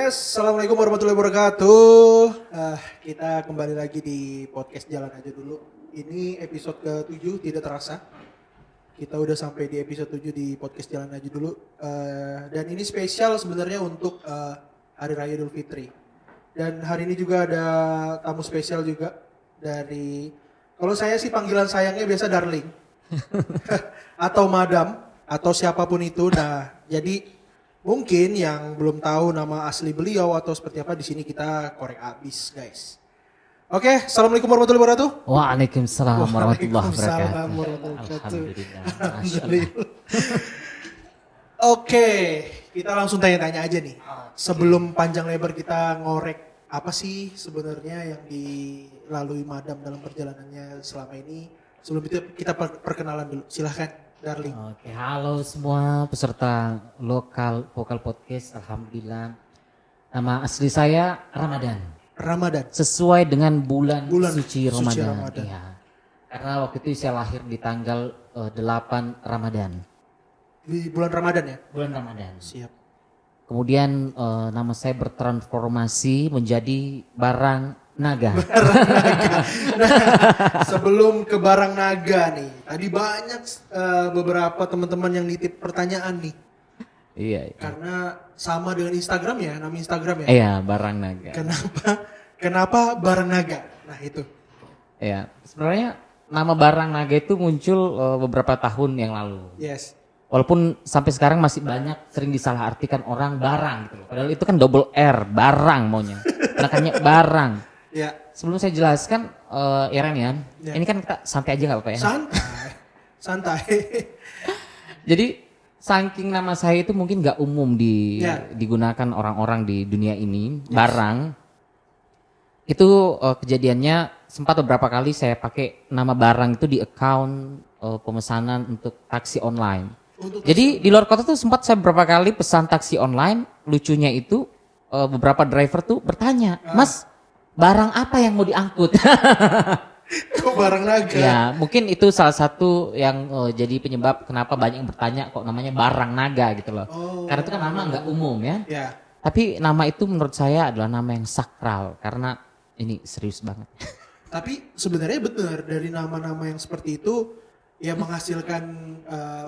Assalamualaikum warahmatullahi wabarakatuh. Kita kembali lagi di podcast Jalan Aja Dulu. Ini episode ke-7, tidak terasa. Kita udah sampai di episode 7 di podcast Jalan Aja Dulu. Dan ini spesial sebenarnya untuk Hari Raya Idul Fitri. Dan hari ini juga ada tamu spesial juga dari, kalau saya sih panggilan sayangnya biasa darling. Atau madam, atau siapapun itu. Nah, jadi mungkin yang belum tahu nama asli beliau atau seperti apa, di sini kita korek abis, guys. Oke, assalamualaikum warahmatullahi wabarakatuh. Waalaikumsalam warahmatullahi Waalaikumsalam wabarakatuh. warahmatullahi wabarakatuh. Alhamdulillah. Alhamdulillah. Oke, kita langsung tanya-tanya aja nih. Sebelum panjang lebar kita ngorek apa sih sebenarnya yang dilalui madam dalam perjalanannya selama ini. Sebelum itu kita perkenalan dulu. Silahkan, darling. Oke, halo semua peserta lokal vokal podcast. Alhamdulillah. Nama asli saya Ramadan. Ramadan. Sesuai dengan bulan suci suci Ramadan. Ramadan. Iya. Karena waktu itu saya lahir di tanggal 8 Ramadan. Di bulan Ramadan ya? Bulan Ramadan. Siap. Kemudian nama saya bertransformasi menjadi Barang Naga. Nah, sebelum ke Barang Naga nih, tadi banyak beberapa teman-teman yang nitip pertanyaan nih. Iya. Karena sama dengan Instagram ya, nama Instagram ya. Iya, Barang Naga. Kenapa Barang Naga? Nah itu. Ya, sebenarnya nama Barang Naga itu muncul beberapa tahun yang lalu. Yes. Walaupun sampai sekarang masih banyak sering disalahartikan orang barang gitu loh. Padahal itu kan double R, barang maunya. Makanya barang. Ya. Sebelum saya jelaskan, Iren ya, ini kan kita santai aja nggak apa-apa ya? Santai. Jadi saking nama saya itu mungkin nggak umum digunakan orang-orang di dunia ini, barang. Itu kejadiannya sempat beberapa kali saya pakai nama barang itu di account pemesanan untuk taksi online. Jadi di luar kota tuh sempat saya beberapa kali pesan taksi online. Lucunya itu beberapa driver tuh bertanya, Mas, barang apa yang mau diangkut? Kok Barang Naga? Ya mungkin itu salah satu yang jadi penyebab kenapa banyak yang bertanya kok namanya Barang Naga gitu loh. Karena itu kan nama nggak umum ya. Tapi nama itu menurut saya adalah nama yang sakral karena ini serius banget. Tapi sebenarnya benar, dari nama-nama yang seperti itu ya menghasilkan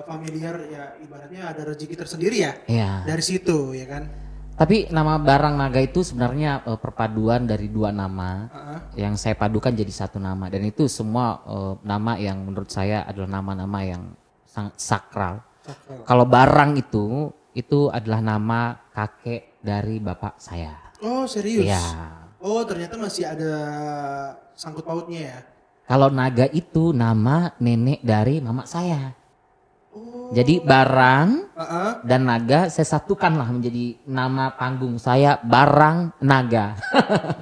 familiar, ya ibaratnya ada rezeki tersendiri ya. Iya. Dari situ ya kan. Tapi nama Barang Naga itu sebenarnya perpaduan dari dua nama yang saya padukan jadi satu nama, dan itu semua nama yang menurut saya adalah nama-nama yang sangat sakral. Kalau Barang itu adalah nama kakek dari bapak saya. Oh serius? Iya. Oh ternyata masih ada sangkut pautnya ya. Kalau Naga itu nama nenek dari mama saya. Jadi Barang dan Naga saya satukan lah menjadi nama panggung saya, Barang Naga.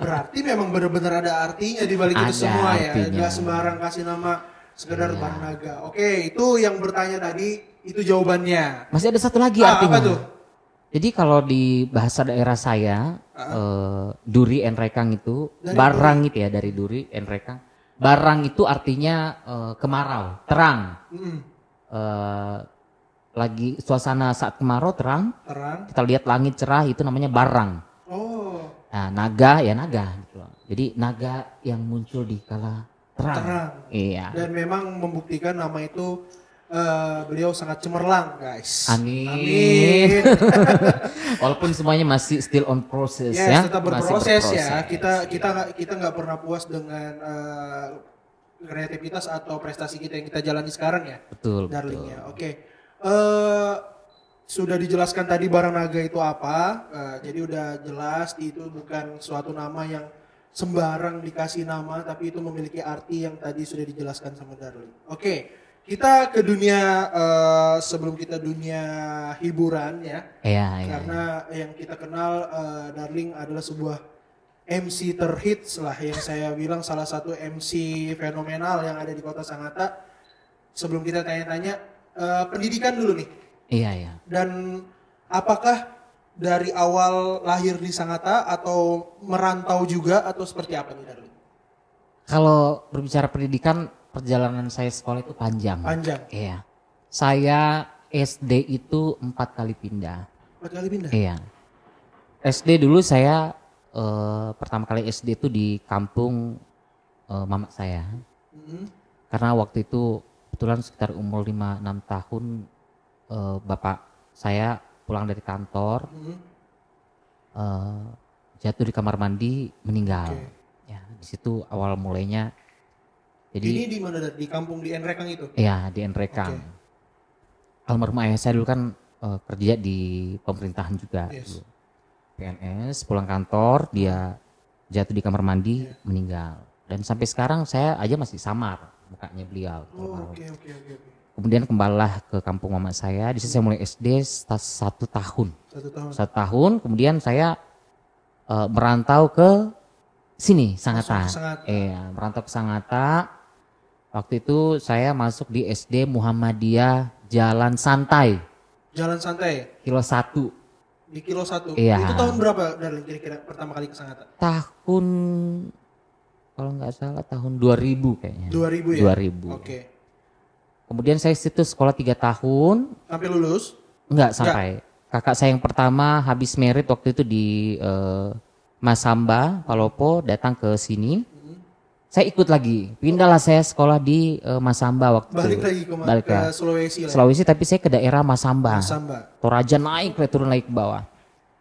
Berarti memang benar-benar ada artinya di balik itu semua artinya. Ya. Gak sembarang kasih nama sekedar Barang Naga. Oke, itu yang bertanya tadi itu jawabannya. Masih ada satu lagi artinya. Apa tuh? Jadi kalau di bahasa daerah saya, Duri and Rekang itu dari barang Duri. Itu ya dari Duri and Rekang. Barang itu artinya kemarau, terang. Lagi suasana saat kemarau terang. Kita lihat langit cerah, itu namanya barang. Nah, naga ya naga gitu loh. Jadi naga yang muncul di kala terang. Iya. Dan memang membuktikan nama itu beliau sangat cemerlang, guys. Amin. Walaupun semuanya masih still on process ya. Tetap berproses ya. Kita nggak pernah puas dengan kreativitas atau prestasi kita yang kita jalani sekarang ya. Betul. Darling ya. Oke. Sudah dijelaskan tadi Barang Naga itu apa. Jadi udah jelas itu bukan suatu nama yang sembarang dikasih nama, tapi itu memiliki arti yang tadi sudah dijelaskan sama Darling. Oke. Kita ke dunia sebelum kita dunia hiburan ya. Karena yang kita kenal Darling adalah sebuah MC terhits lah, yang saya bilang salah satu MC fenomenal yang ada di Kota Sangatta. Sebelum kita tanya-tanya, pendidikan dulu nih. Iya. Dan apakah dari awal lahir di Sangatta atau merantau juga atau seperti apa nih Darling? Kalau berbicara pendidikan, perjalanan saya sekolah itu panjang. Iya. Saya SD itu 4 kali pindah. 4 kali pindah? Iya. SD dulu saya pertama kali SD itu di kampung mama saya. Karena waktu itu kebetulan sekitar umur 5-6 tahun bapak saya pulang dari kantor, jatuh di kamar mandi meninggal. Ya, di situ awal mulainya. Jadi Ini di mana? Di kampung di Enrekang itu? Iya, di Enrekang. Almarhum ayah saya dulu kan kerja di pemerintahan juga. Yes. Dulu. PNS, pulang kantor, dia jatuh di kamar mandi, meninggal. Dan sampai sekarang saya aja masih samar mukanya beliau. Oke. Kemudian kembalilah ke kampung mama saya. Di situ saya mulai SD 1 tahun. 1 tahun. 1 tahun, kemudian saya merantau ke sini, Sangatta. Iya, merantau ke Sangatta. Waktu itu saya masuk di SD Muhammadiyah Jalan Santai. Jalan Santai. Kilo 1. Di kilo 1. Iya. Itu tahun berapa Darling kira-kira pertama kali ke Sangatta? Tahun kalau nggak salah tahun 2000 kayaknya. 2000 ya? 2000. Oke. Kemudian saya situ sekolah 3 tahun. Sampai lulus? Enggak sampai. Kakak saya yang pertama habis merit waktu itu di Masamba, Palopo, datang ke sini. Saya ikut lagi. Pindahlah saya sekolah di Masamba waktu Balik itu. lagi ke Sulawesi lah. Sulawesi, tapi saya ke daerah Masamba. Masamba. Toraja naik, turun lagi ke bawah.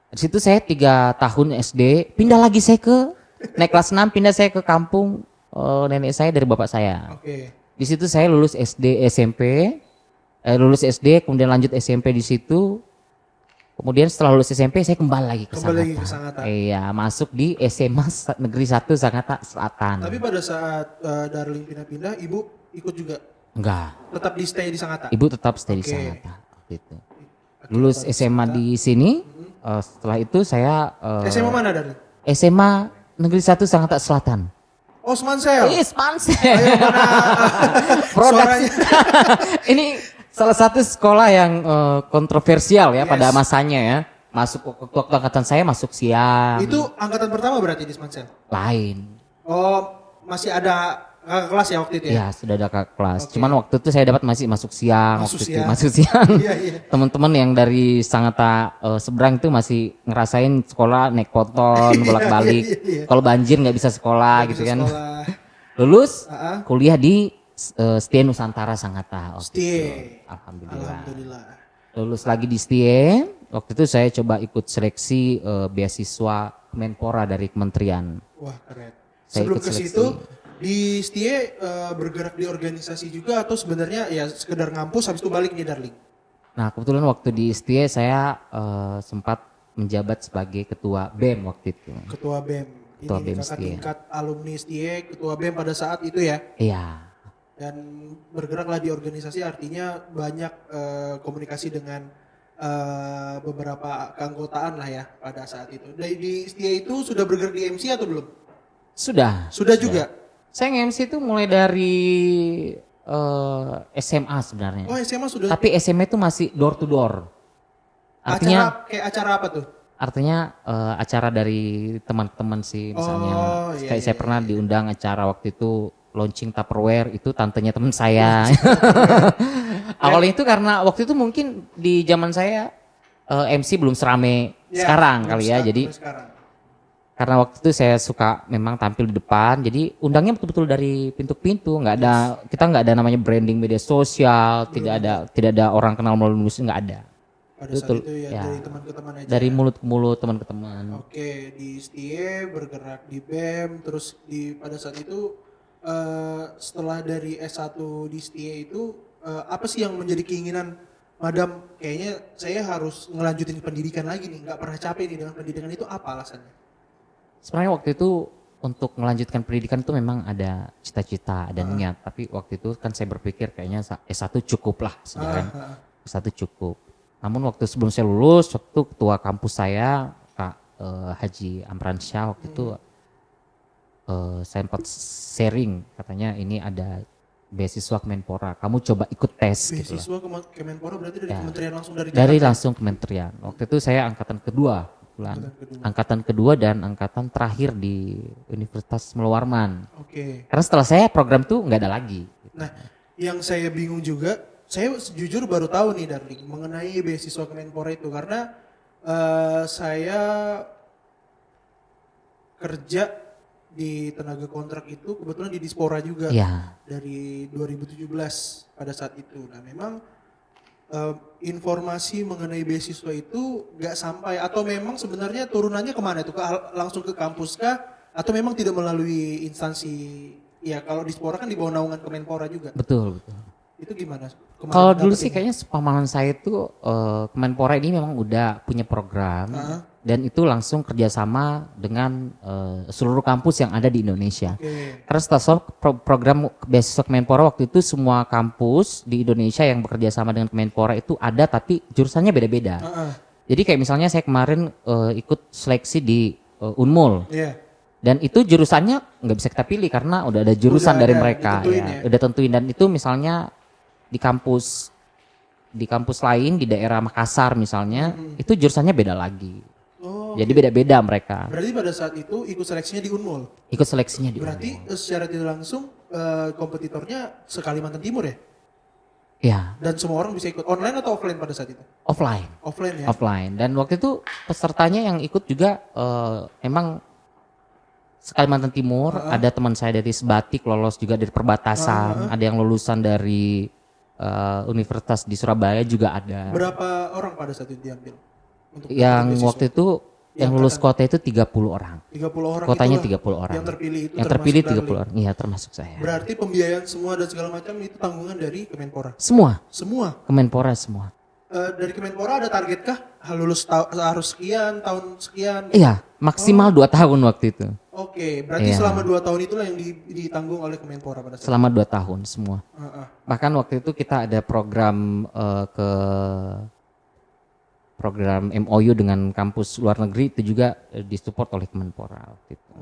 Di situ saya 3 tahun SD. Pindah lagi saya ke naik kelas 6, pindah saya ke kampung nenek saya dari bapak saya. Oke. Di situ saya lulus SD, SMP, lulus SD, kemudian lanjut SMP di situ. Kemudian setelah lulus SMP saya kembali lagi ke Sangatta. Iya, masuk di SMA Negeri 1 Sangatta Selatan. Tapi pada saat Darling pindah-pindah, ibu ikut juga? Enggak. Tetap di stay di Sangatta? Ibu tetap stay di Sangatta waktu itu. Lulus SMA di sini. Setelah itu saya SMA mana Darling? SMA Negeri 1 Sangatta Selatan. Oh, Semansel. Semansel. Ayo mana Produk. suaranya? Ini salah satu sekolah yang kontroversial ya pada masanya ya. Masuk waktu angkatan saya masuk siang. Itu angkatan pertama berarti di Semansel? Lain. Oh, masih ada kakak kelas ya waktu itu ya? Iya, sudah ada kakak kelas. Cuman waktu itu saya dapat masih masuk siang. Masuk siang. Iya. Teman-teman yang dari Sangatta seberang itu masih ngerasain sekolah naik ponton, bolak-balik. Kalau banjir nggak bisa sekolah gitu kan. Lulus, kuliah di Setie Nusantara Sangatta. Setie. Alhamdulillah. Lulus lagi di Setie. Waktu itu saya coba ikut seleksi beasiswa Kemenpora dari kementerian. Wah, keren. Saya Sebelum ikut ke seleksi. situ di Setie bergerak di organisasi juga atau sebenarnya ya sekedar ngampus habis itu balik nih Darling? Nah, kebetulan waktu di Setie saya sempat menjabat sebagai ketua BEM waktu itu. Ketua BEM. Ketua Ini BEM kakak Setie. tingkat alumni Setie, ketua BEM pada saat itu ya. Iya. Dan bergeraklah di organisasi artinya banyak komunikasi dengan beberapa keanggotaan lah ya pada saat itu. Di Setie itu sudah bergerak di MC atau belum? Sudah. Sudah juga? Saya nge-MC itu mulai dari SMA sebenarnya. Oh, SMA sudah. Tapi SMA itu masih door to door. Artinya Kayak acara apa tuh? artinya acara dari teman-teman sih misalnya. Oh, iya, Kayak saya pernah diundang acara waktu itu launching Tupperware, itu tantenya teman saya. Awalnya itu karena waktu itu mungkin di zaman saya MC belum serame sekarang kali ya. Jadi karena waktu itu saya suka memang tampil di depan, jadi undangnya betul-betul dari pintu-pintu, kita nggak ada namanya branding media sosial, tidak ada orang kenal melalui musik, nggak ada. Pada saat itu ya, dari teman ke teman aja. Dari mulut ke mulut, teman ke teman. Oke, di Setie bergerak di BEM, terus pada saat itu setelah dari S1 di Setie itu apa sih yang menjadi keinginan Madam? Kayaknya saya harus ngelanjutin pendidikan lagi nih, nggak pernah capek nih dengan pendidikan, itu apa alasannya? Sebenarnya waktu itu untuk melanjutkan pendidikan itu memang ada cita-cita, ada niat. Tapi waktu itu kan saya berpikir kayaknya S1 cukup lah sebenarnya. S1 cukup. Namun waktu sebelum saya lulus, waktu ketua kampus saya, Kak Haji Amransyah waktu itu saya sempat sharing, katanya ini ada beasiswa Kemenpora, kamu coba ikut tes. Beasiswa Kemenpora berarti dari kementerian langsung dari Dari Jakarta? langsung kementerian. Waktu itu saya angkatan kedua. Angkatan kedua dan angkatan terakhir di Universitas Mulawarman. Oke. Karena setelah saya program tuh nggak ada lagi. Nah, yang saya bingung juga, saya jujur baru tahu nih Darling mengenai beasiswa Kemenpora itu karena saya kerja di tenaga kontrak itu kebetulan di Dispora juga Iya. dari 2017 pada saat itu. Nah memang informasi mengenai beasiswa itu nggak sampai atau memang sebenarnya turunannya kemana itu? Langsung ke kampus kah? Atau memang tidak melalui instansi? Ya kalau Dispora kan di bawah naungan Kemenpora juga. Betul, betul. Itu gimana? Kalau dulu sih kayaknya pemahaman saya itu Kemenpora ini memang udah punya program dan itu langsung kerjasama dengan seluruh kampus yang ada di Indonesia. Karena setelah program beasiswa Kemenpora waktu itu semua kampus di Indonesia yang bekerja sama dengan Kemenpora itu ada tapi jurusannya beda-beda. Jadi kayak misalnya saya kemarin ikut seleksi di Unmul. Dan itu jurusannya nggak bisa kita pilih karena udah ada jurusan dari mereka ya. Udah tentuin dan itu misalnya di kampus lain di daerah Makassar misalnya itu jurusannya beda lagi. Jadi beda-beda mereka. Berarti pada saat itu ikut seleksinya di Unmul. Ikut seleksinya di Berarti Unmul. secara tidak langsung kompetitornya se-Kalimantan Timur ya? Ya. Dan semua orang bisa ikut online atau offline pada saat itu? Offline. Offline ya. Offline. Dan waktu itu pesertanya yang ikut juga emang Kalimantan Timur, ada teman saya dari Sebatik lolos juga dari perbatasan, ada yang lulusan dari Universitas di Surabaya juga ada. Berapa orang pada saat itu diambil? Untuk Yang waktu itu yang lulus kota itu 30 orang. 30 orang. Kotanya itulah 30 orang. Yang terpilih itu. Yang terpilih termasuk 30 orang. Iya, termasuk saya. Berarti pembiayaan semua dan segala macam itu tanggungan dari Kemenpora. Semua. Semua. Kemenpora semua. Dari Kemenpora ada target kah? Lulus harus sekian, tahun sekian? Iya, maksimal 2 tahun waktu itu. Oke, berarti selama 2 tahun itulah yang ditanggung oleh Kemenpora pada saat Selama 2 tahun semua. Bahkan waktu itu kita ada program program MOU dengan kampus luar negeri itu juga disupport oleh Kemenpora waktu itu.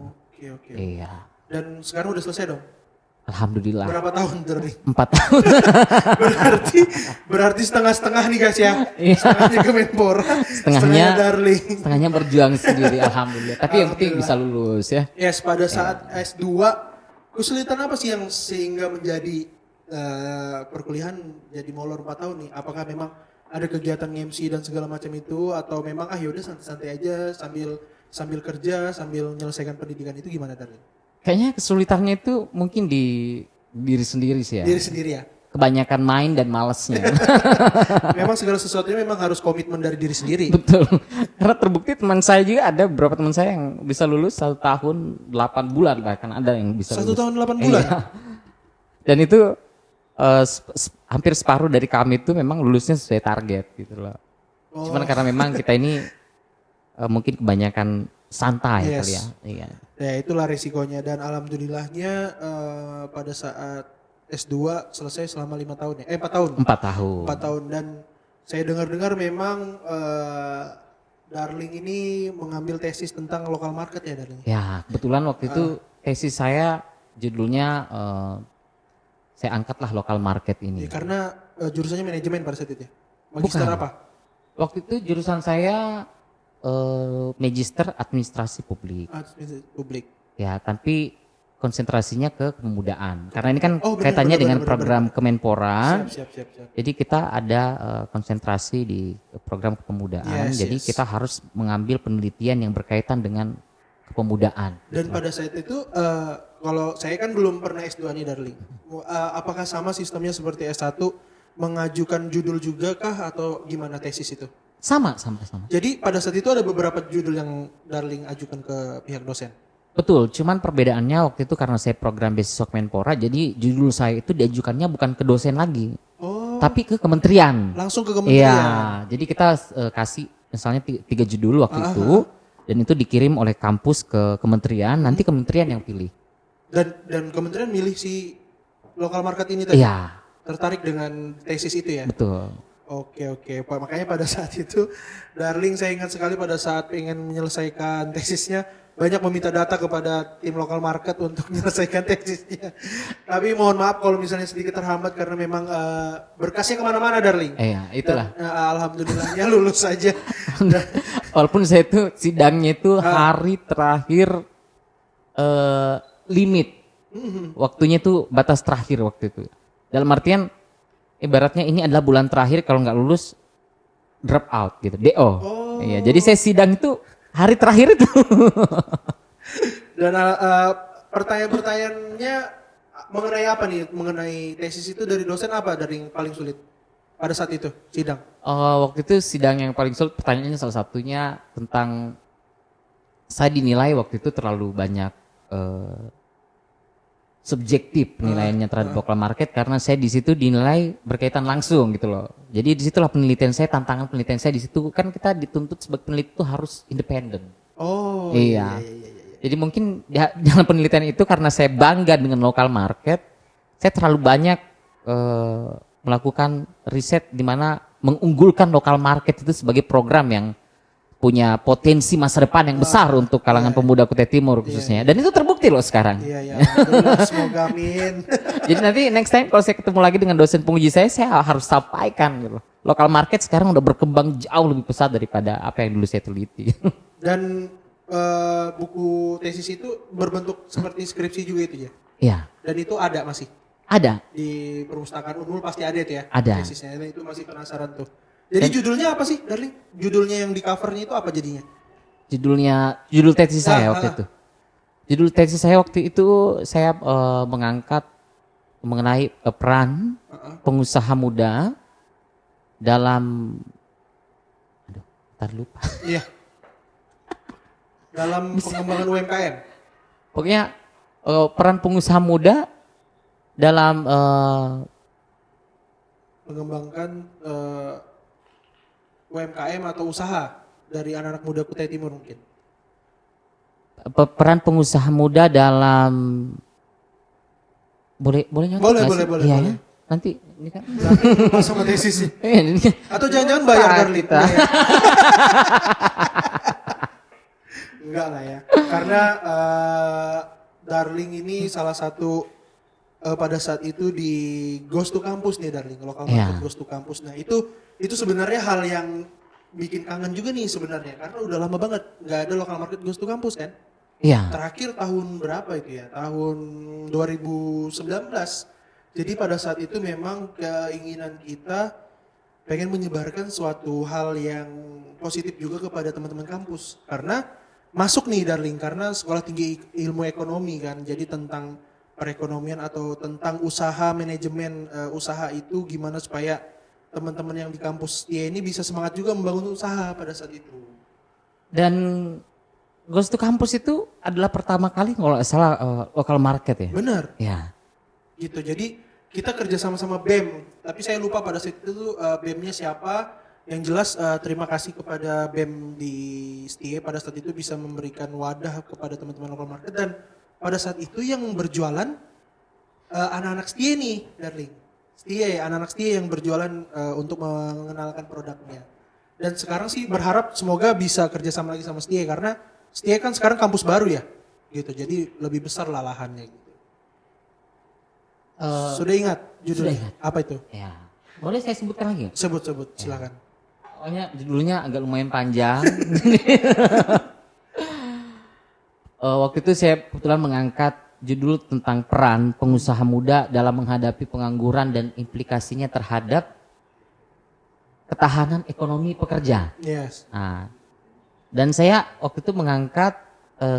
Oke. Iya. Dan sekarang udah selesai dong? Alhamdulillah. Berapa tahun dari? 4 tahun. berarti setengah-setengah nih guys ya. Iya. Setengahnya Kemenpora, setengahnya Darling. Setengahnya berjuang sendiri alhamdulillah. Tapi yang penting bisa lulus ya. Yes, pada saat S2 kesulitan apa sih yang sehingga menjadi perkuliahan jadi molor 4 tahun nih? Apakah memang ada kegiatan MC dan segala macam itu atau memang yaudah santai-santai aja sambil kerja, sambil menyelesaikan pendidikan itu gimana Darling? Kayaknya kesulitannya itu mungkin di diri sendiri sih ya. Diri sendiri ya? Kebanyakan main dan malesnya. Memang segala sesuatunya memang harus komitmen dari diri sendiri. Betul. Karena terbukti teman saya juga ada beberapa teman saya yang bisa lulus 1 tahun 8 bulan bahkan ada yang bisa 1 lulus. 1 tahun 8 bulan? Iya. Dan itu hampir separuh dari kami itu memang lulusnya sesuai target gitu loh. Cuman karena memang kita ini mungkin kebanyakan santai kali ya. Iya. Ya itulah risikonya dan alhamdulillahnya pada saat S2 selesai selama 5 tahun ya. 4 tahun. 4 tahun. 4 tahun dan saya dengar-dengar memang Darling ini mengambil tesis tentang local market ya Darling. Ya, kebetulan waktu itu tesis saya judulnya saya angkatlah local market ini. Ya, karena jurusannya manajemen pada saat itu ya. Magister Bukan. apa? Waktu itu jurusan saya Magister Administrasi Publik. Administrasi Publik. Ya, tapi konsentrasinya ke kepemudaan. Karena ini kan benar, kaitannya benar, dengan benar, program Kemenpora. Siap. Jadi kita ada konsentrasi di program kepemudaan. Jadi kita harus mengambil penelitian yang berkaitan dengan kepemudaan. Dan pada saat itu kalau saya kan belum pernah S2 nih Darling. Apakah sama sistemnya seperti S1 mengajukan judul juga kah atau gimana tesis itu? Sama. Jadi pada saat itu ada beberapa judul yang Darling ajukan ke pihak dosen. Betul, cuman perbedaannya waktu itu karena saya program beasiswa Kemenpora, jadi judul saya itu diajukannya bukan ke dosen lagi, tapi ke kementerian. Langsung ke kementerian. Iya, jadi kita kasih misalnya 3 judul waktu itu, dan itu dikirim oleh kampus ke kementerian, nanti kementerian yang pilih. Dan kementerian milih si local market ini tadi. Iya. Tertarik dengan tesis itu ya. Betul. Oke. Makanya pada saat itu Darling saya ingat sekali pada saat pengen menyelesaikan tesisnya banyak meminta data kepada tim local market untuk menyelesaikan tesisnya. Tapi mohon maaf kalau misalnya sedikit terhambat karena memang berkasnya kemana-mana Darling. Iya, itulah. Dan, alhamdulillahnya lulus saja. Walaupun saya itu sidangnya itu hari terakhir limit. Waktunya itu batas terakhir waktu itu. Dalam artian ibaratnya ini adalah bulan terakhir kalau nggak lulus drop out gitu, DO. Iya, jadi saya sidang itu hari terakhir itu. Dan pertanyaan-pertanyaannya mengenai apa nih? Mengenai tesis itu dari dosen apa dari yang paling sulit pada saat itu sidang? Waktu itu sidang yang paling sulit pertanyaannya salah satunya tentang saya dinilai waktu itu terlalu banyak subjektif penilaiannya terhadap local market karena saya di situ dinilai berkaitan langsung gitu loh. Jadi disitulah penelitian saya, tantangan penelitian saya di situ kan kita dituntut sebagai peneliti itu harus independen. Oh iya. Jadi mungkin dalam penelitian itu karena saya bangga dengan local market, saya terlalu banyak melakukan riset di mana mengunggulkan local market itu sebagai program yang punya potensi masa depan yang besar untuk kalangan pemuda Kutai Timur khususnya. Dan itu terbukti loh sekarang. Iya, semoga amin. Jadi nanti next time kalau saya ketemu lagi dengan dosen penguji saya harus sampaikan gitu. Local market sekarang udah berkembang jauh lebih pesat daripada apa yang dulu saya teliti. Dan buku tesis itu berbentuk seperti skripsi juga itu ya? Iya. Dan itu ada masih? Ada. Di perpustakaan Unmul pasti ada itu ya? Ada. Tesisnya itu masih penasaran tuh. Jadi judulnya apa sih, Darling? Judulnya yang di covernya itu apa jadinya? Judul tesis saya waktu itu. Judul tesis saya waktu itu saya mengangkat mengenai peran pengusaha muda dalam ntar lupa. Iya. Dalam pengembangan UMKM. Pokoknya peran pengusaha muda dalam mengembangkan UMKM atau usaha dari anak-anak muda Kutai Timur mungkin. Peran pengusaha muda dalam boleh Boleh. Ya. Nanti ini kan sama tesis sih. Atau jangan-jangan bayar Darling kita. Enggak lah ya. Karena Darling ini salah satu pada saat itu di Ghost to Campus nih Darling, lokal market Ghost to Campus. Nah itu sebenarnya hal yang bikin kangen juga nih sebenarnya karena udah lama banget nggak ada lokal market Ghost to Campus kan. Iya. Terakhir tahun berapa itu ya? Tahun 2019. Jadi pada saat itu memang keinginan kita pengen menyebarkan suatu hal yang positif juga kepada teman-teman kampus karena masuk nih Darling karena sekolah tinggi ilmu ekonomi kan. Jadi tentang perekonomian atau tentang usaha manajemen usaha itu gimana supaya teman-teman yang di kampus dia ini bisa semangat juga membangun usaha pada saat itu. Dan Ghost to Campus itu adalah pertama kali kalau nggak salah local market ya. Benar. Ya. Gitu. Jadi kita kerja sama-sama BEM. Tapi saya lupa pada saat itu BEM-nya siapa. Yang jelas terima kasih kepada BEM di STIE pada saat itu bisa memberikan wadah kepada teman-teman local market dan pada saat itu yang berjualan anak-anak STIE nih, Darling. STIE, anak-anak STIE yang berjualan untuk mengenalkan produknya. Dan sekarang sih berharap semoga bisa kerjasama lagi sama STIE karena STIE kan sekarang kampus baru ya, gitu. Jadi lebih besar lah lahannya gitu. Sudah ingat judulnya? Sudah ingat. Apa itu? Ya. Boleh saya sebutkan lagi? Sebut, silakan. Pokoknya judulnya agak lumayan panjang. Waktu itu saya kebetulan mengangkat judul tentang peran pengusaha muda dalam menghadapi pengangguran dan implikasinya terhadap ketahanan ekonomi pekerja. Yes. Nah, dan saya waktu itu mengangkat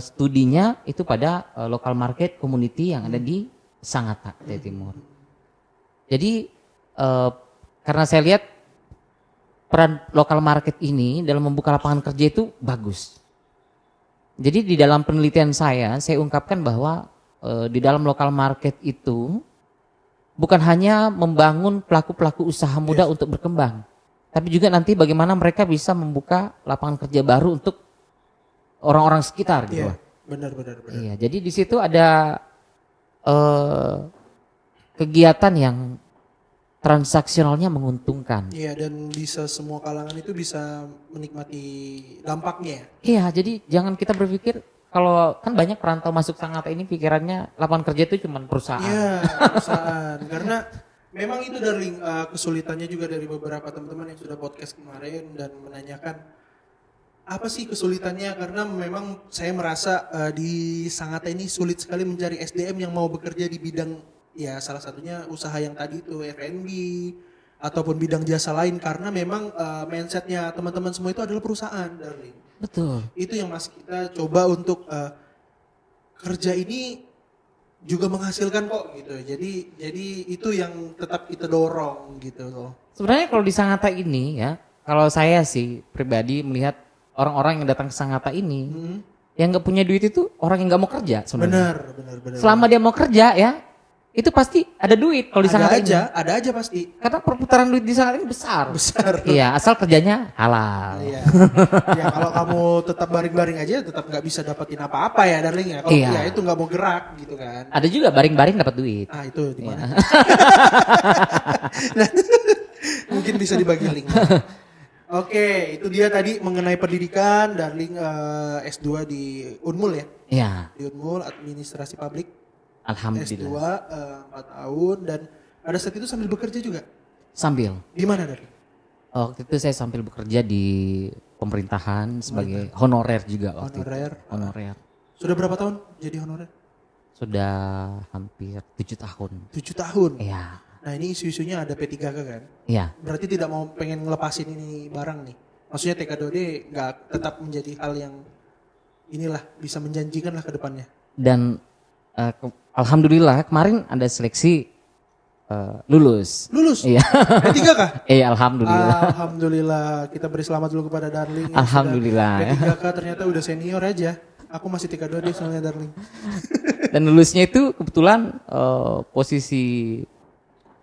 studinya itu pada local market community yang ada di Sangatta, Kutai Timur. Jadi karena saya lihat peran local market ini dalam membuka lapangan kerja itu bagus. Jadi di dalam penelitian saya ungkapkan bahwa di dalam local market itu bukan hanya membangun pelaku-pelaku usaha muda untuk berkembang, tapi juga nanti bagaimana mereka bisa membuka lapangan kerja baru untuk orang-orang sekitar gitu. Iya, benar. Iya, jadi di situ ada kegiatan yang transaksionalnya menguntungkan. Iya, dan bisa semua kalangan itu bisa menikmati dampaknya. Iya, jadi jangan kita berpikir kalau kan banyak perantau masuk Sangatta ini pikirannya lapangan kerja itu cuma perusahaan. Iya, perusahaan. Karena memang itu Darling kesulitannya juga dari beberapa teman-teman yang sudah podcast kemarin dan menanyakan apa sih kesulitannya karena memang saya merasa di Sangatta ini sulit sekali mencari SDM yang mau bekerja di bidang ya salah satunya usaha yang tadi itu F&B ataupun bidang jasa lain karena memang mindsetnya teman-teman semua itu adalah perusahaan Darling. Betul. Itu yang masih kita coba untuk kerja ini juga menghasilkan kok gitu. Jadi itu yang tetap kita dorong gitu loh. Sebenarnya kalau di Sangatta ini ya, kalau saya sih pribadi melihat orang-orang yang datang ke Sangatta ini, yang nggak punya duit itu orang yang nggak mau kerja sebenarnya. Benar. Selama dia mau kerja ya, itu pasti ada duit kalau di Sangatta ini. Ada aja pasti. Karena perputaran duit di Sangatta ini besar. Iya, asal kerjanya halal. Iya. Ya kalau kamu tetap baring-baring aja tetap nggak bisa dapetin apa-apa ya darling ya. Kalau Iya. ya itu nggak mau gerak gitu kan. Ada juga baring-baring dapat duit. Ah itu di Iya. mana? Nah, mungkin bisa dibagi link. Oke, itu dia tadi mengenai pendidikan darling S2 di Unmul ya. Iya, Di Unmul Administrasi Publik. S2 alhamdulillah. 4 tahun dan pada saat itu sambil bekerja juga. Sambil Di mana darling? waktu itu saya sambil bekerja di pemerintahan sebagai honorer juga waktu Honorer. itu. Honorer. Sudah berapa tahun jadi honorer? Sudah hampir 7 tahun. 7 tahun. Iya. Nah ini isu-isunya ada P3K kan? Iya. Berarti tidak mau pengen ngelepasin ini barang nih. Maksudnya TK2D nggak tetap menjadi hal yang inilah bisa menjanjikan lah ke depannya. Dan alhamdulillah kemarin ada seleksi lulus. Lulus? Iya. P3K? Alhamdulillah. Alhamdulillah. Kita beri selamat dulu kepada Darling. yang Alhamdulillah. sudah P3K ternyata udah senior aja. Aku masih TK2D soalnya Darling. Dan lulusnya itu kebetulan posisi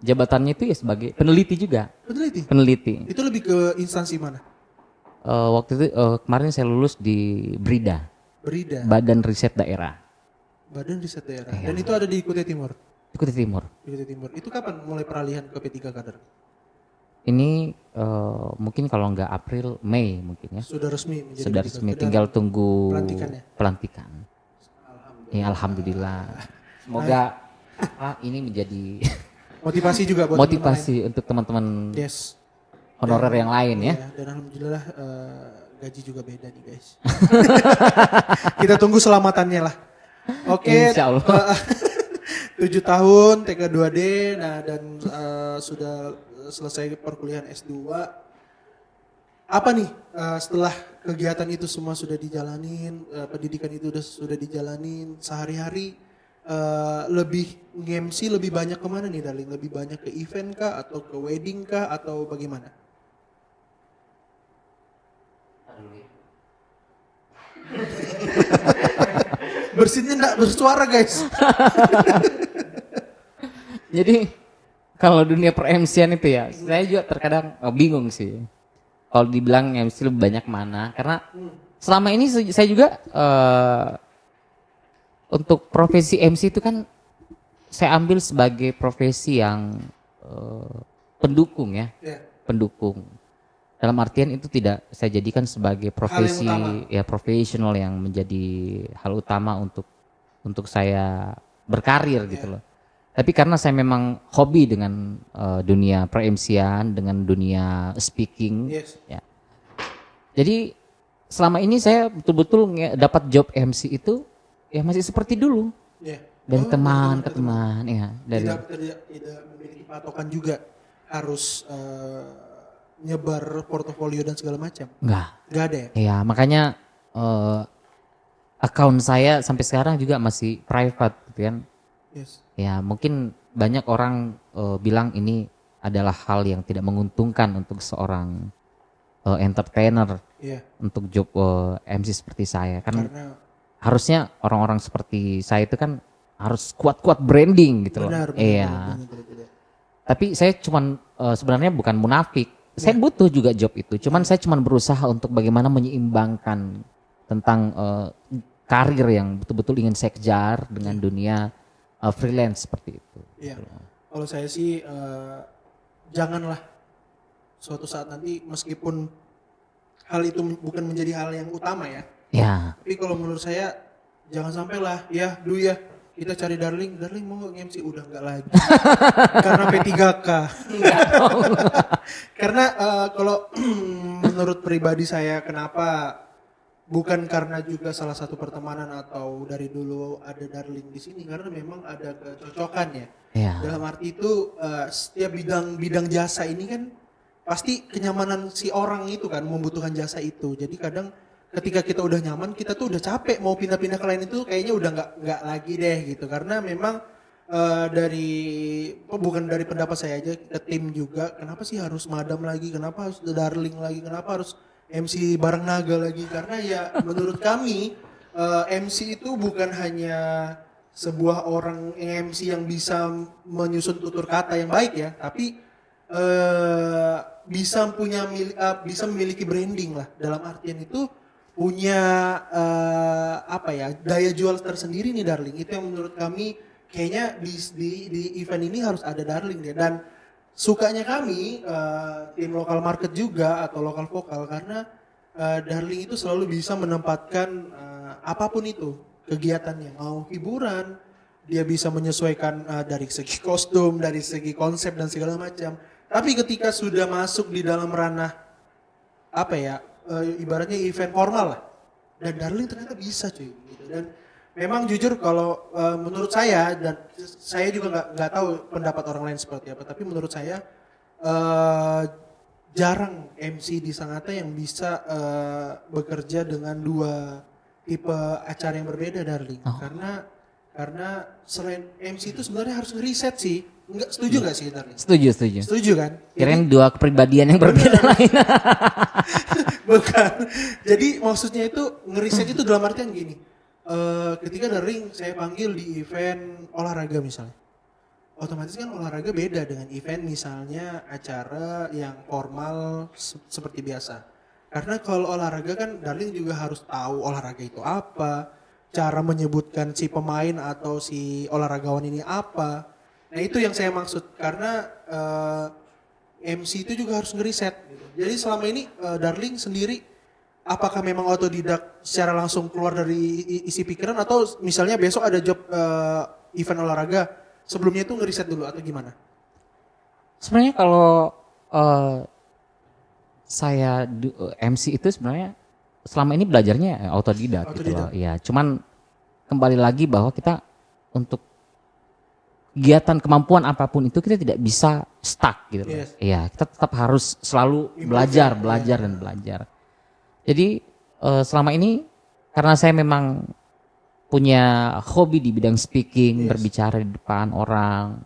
jabatannya itu ya sebagai peneliti juga. Peneliti? Peneliti. Itu lebih ke instansi mana? Waktu itu kemarin saya lulus di BRIDA, Berida. Badan Riset Daerah. Badan Riset Daerah. Iya. Dan itu ada di Kutai Timur. Di Kutai Timur. Di Kutai Timur. Itu kapan mulai peralihan ke P3K kader? Ini mungkin kalau nggak April, Mei mungkin ya. Sudah resmi menjadi Sudah P3K. resmi, Dan tinggal tunggu pelantikannya? pelantikan. Ya alhamdulillah. Semoga ini menjadi motivasi juga buat motivasi untuk teman-teman teman-teman. Yes. honorer yang lain ya. Iya, dan alhamdulillah gaji juga beda nih guys. Kita tunggu selamatannya lah. Oke. Insya Allah. 7 tahun TK2D, nah dan sudah selesai perkuliahan S2. Apa nih setelah kegiatan itu semua sudah dijalanin, pendidikan itu sudah dijalanin sehari-hari, lebih nge-MC lebih banyak kemana nih darling? Lebih banyak ke event kah atau ke wedding kah atau bagaimana? Bersinnya enggak bersuara guys. Jadi kalau dunia per-MC-an itu ya, saya juga terkadang bingung sih. Kalau dibilang MC lebih banyak mana, karena selama ini saya juga untuk profesi MC itu kan saya ambil sebagai profesi yang pendukung ya, pendukung. Dalam artian itu tidak saya jadikan sebagai profesi ya profesional yang menjadi hal utama untuk saya berkarir gitu loh. Tapi karena saya memang hobi dengan dunia per-MC-an, dengan dunia speaking, ya. Jadi selama ini saya betul-betul dapat job MC itu ya masih seperti dulu. Dari teman ke teman, ya. Dari tidak memiliki patokan juga harus nyebar portofolio dan segala macam. Enggak ada ya? Iya, makanya akun saya sampai sekarang juga masih private gitu kan. Ya mungkin banyak orang bilang ini adalah hal yang tidak menguntungkan untuk seorang entertainer untuk job MC seperti saya. Karena harusnya orang-orang seperti saya itu kan harus kuat-kuat branding gitu loh. Iya. Tapi saya cuman sebenarnya bukan munafik. Saya butuh juga job itu. Cuman saya cuman berusaha untuk bagaimana menyeimbangkan tentang karir yang betul-betul ingin saya kejar dengan dunia freelance seperti itu. Iya. Kalau saya sih janganlah suatu saat nanti meskipun hal itu bukan menjadi hal yang utama ya. Ya. Tapi kalau menurut saya jangan sampailah ya dulu ya kita cari Darling mau nge-MC udah enggak lagi. Karena P3K. Karena kalau menurut pribadi saya kenapa bukan karena juga salah satu pertemanan atau dari dulu ada Darling di sini karena memang ada kecocokan ya. Dalam arti itu setiap bidang jasa ini kan pasti kenyamanan si orang itu kan membutuhkan jasa itu. Jadi kadang ketika kita udah nyaman, kita tuh udah capek mau pindah-pindah ke lain itu kayaknya udah nggak lagi deh gitu. Karena memang bukan dari pendapat saya aja, ke tim juga, kenapa sih harus Madam lagi, kenapa harus The Darling lagi, kenapa harus MC bareng Naga lagi? Karena ya menurut kami MC itu bukan hanya sebuah orang MC yang bisa menyusun tutur kata yang baik ya, tapi bisa memiliki branding lah, dalam artian itu punya daya jual tersendiri nih Darling. Itu yang menurut kami kayaknya di event ini harus ada Darling deh. Dan sukanya kami tim lokal market juga atau lokal vokal, karena Darling itu selalu bisa menempatkan apapun itu kegiatannya, mau hiburan, dia bisa menyesuaikan dari segi kostum, dari segi konsep dan segala macam. Tapi ketika sudah masuk di dalam ranah ibaratnya event formal lah, dan Darling ternyata bisa cuy gitu. Dan memang jujur kalau menurut saya, dan saya juga nggak tahu pendapat orang lain seperti apa, tapi menurut saya jarang MC di Sangatta yang bisa bekerja dengan dua tipe acara yang berbeda Darling. Karena selain MC itu sebenarnya harus ngeriset sih. Enggak, setuju nggak sih Darling? Setuju kan? Kirain dua kepribadian yang berbeda lain. Bukan. Jadi maksudnya itu ngeriset itu dalam artian gini. Ketika Darling saya panggil di event olahraga misalnya, otomatis kan olahraga beda dengan event misalnya acara yang formal seperti biasa. Karena kalau olahraga kan Darling juga harus tahu olahraga itu apa, cara menyebutkan si pemain atau si olahragawan ini apa. Nah itu yang saya maksud, karena MC itu juga harus ngeriset gitu. Jadi selama ini Darling sendiri apakah memang otodidak secara langsung keluar dari isi pikiran, atau misalnya besok ada job event olahraga, sebelumnya itu ngeriset dulu atau gimana? Sebenarnya kalau saya MC itu sebenarnya selama ini belajarnya otodidak gitu loh. Ya, cuman kembali lagi bahwa kita untuk kegiatan kemampuan apapun itu kita tidak bisa stuck gitu loh. Iya, kita tetap harus selalu belajar dan belajar. Jadi selama ini karena saya memang punya hobi di bidang speaking, berbicara di depan orang,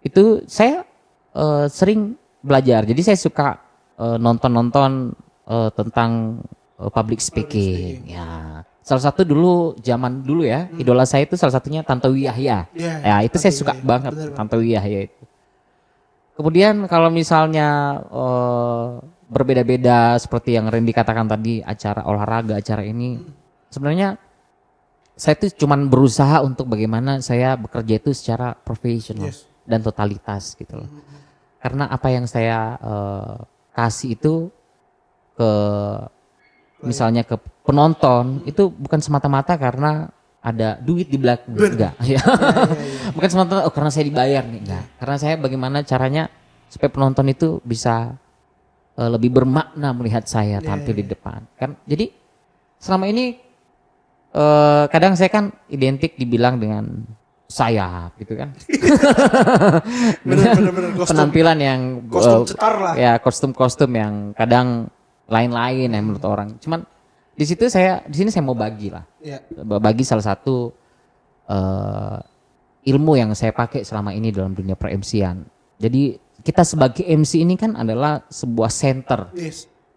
itu saya sering belajar. Jadi saya suka nonton tentang public speaking. Ya, salah satu dulu zaman dulu ya, idola saya itu salah satunya Tantowi Yahya. Ya itu saya suka banget Tantowi Yahya itu. Kemudian kalau misalnya berbeda-beda seperti yang Randy katakan tadi, acara olahraga, acara ini, sebenarnya saya tuh cuman berusaha untuk bagaimana saya bekerja itu secara profesional dan totalitas gitu loh. Karena apa yang saya kasih itu ke misalnya ke penonton itu bukan semata-mata karena ada duit di belakang, enggak. Bukan semata-mata karena saya dibayar nih, enggak. Karena saya bagaimana caranya supaya penonton itu bisa lebih bermakna melihat saya tampil di depan. Kan jadi selama ini kadang saya kan identik dibilang dengan sayap gitu kan. Bener-bener penampilan yang kostum cetar lah. Ya, kostum-kostum yang kadang lain-lain ya menurut orang. Cuman di sini saya mau bagi lah. Bagi salah satu ilmu yang saya pakai selama ini dalam dunia per-MC-an. Jadi kita sebagai MC ini kan adalah sebuah center.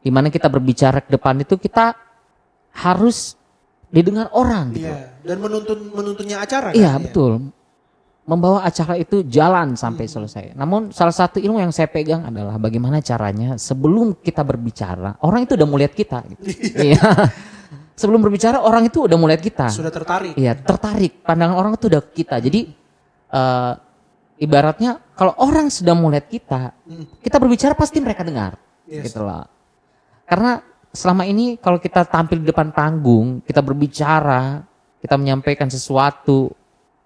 Di mana kita berbicara ke depan itu kita harus didengar orang gitu. Dan menuntunnya acara kan? Iya, betul. Membawa acara itu jalan sampai selesai. Namun salah satu ilmu yang saya pegang adalah bagaimana caranya sebelum kita berbicara, orang itu udah mau lihat kita gitu. Iya. Sebelum berbicara orang itu udah mau lihat kita. Sudah tertarik. Iya, tertarik. Pandangan orang itu udah ke kita. Jadi ibaratnya kalau orang sudah mau lihat kita berbicara pasti mereka dengar. Gitu loh. Karena selama ini kalau kita tampil di depan panggung, kita berbicara, kita menyampaikan sesuatu,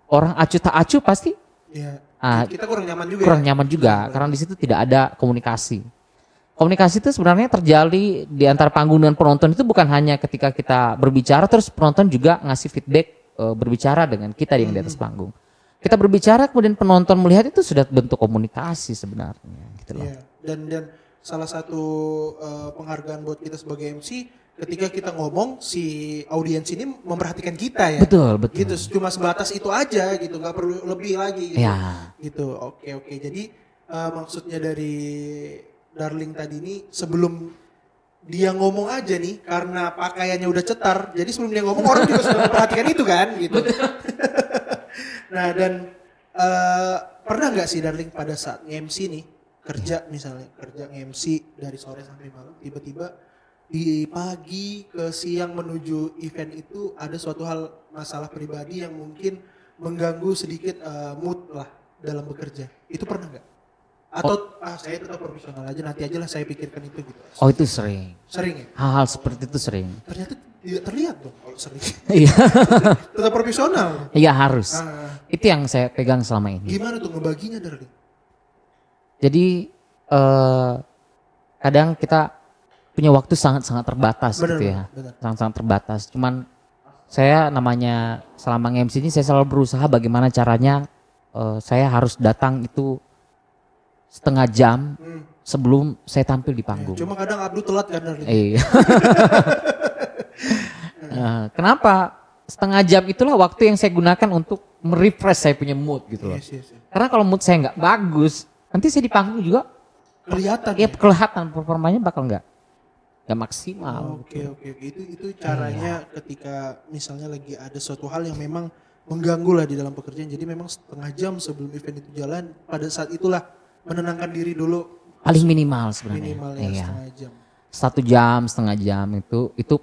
orang acuh tak acuh pasti kita kurang nyaman juga. Kurang nyaman juga karena di situ tidak ada komunikasi. Komunikasi itu sebenarnya terjadi di antara panggung dan penonton itu bukan hanya ketika kita berbicara terus penonton juga ngasih feedback berbicara dengan kita yang di atas panggung. Kita berbicara kemudian penonton melihat itu sudah bentuk komunikasi sebenarnya gitu loh. Dan salah satu penghargaan buat kita sebagai MC, ketika kita ngomong si audiens ini memperhatikan kita ya. Betul. Gitu, cuma sebatas itu aja gitu, nggak perlu lebih lagi gitu. Ya. Gitu. Oke. Jadi maksudnya dari Darling tadi ini sebelum dia ngomong aja nih karena pakaiannya udah cetar. Jadi sebelum dia ngomong orang juga sudah memperhatikan itu kan gitu. Nah, dan pernah nggak sih Darling pada saat nge-MC nih kerja misalnya kerja nge-MC dari sore sampai malam tiba-tiba di pagi ke siang menuju event itu ada suatu hal masalah pribadi yang mungkin mengganggu sedikit mood lah dalam bekerja. Itu pernah nggak? Atau saya tetap profesional aja nanti aja lah saya pikirkan itu gitu. Oh itu sering. Sering ya? Hal-hal seperti itu sering. Ternyata tidak terlihat dong kalau sering. Iya. Tetap profesional. Iya harus. Itu yang saya pegang selama ini. Gimana tuh ngebaginya Darling? Jadi kadang kita punya waktu sangat-sangat terbatas Bener, gitu ya. bener. Sangat-sangat terbatas. Cuman saya namanya selama nge-MC ini saya selalu berusaha bagaimana caranya saya harus datang itu setengah jam sebelum saya tampil di panggung. Cuma kadang Abdul telat kan Darling. Iya. Kenapa? Setengah jam itulah waktu yang saya gunakan untuk merefresh saya punya mood gitu loh. Yes. Karena kalau mood saya nggak bagus, nanti saya di panggung juga Kelihatan. ya kelihatan performanya bakal nggak maksimal. Oke. Itu caranya ketika misalnya lagi ada suatu hal yang memang mengganggu lah di dalam pekerjaan. Jadi memang setengah jam sebelum event itu jalan, pada saat itulah menenangkan diri dulu. Paling minimal sebenarnya. Minimal ya Iya. setengah jam. 1 jam, setengah jam itu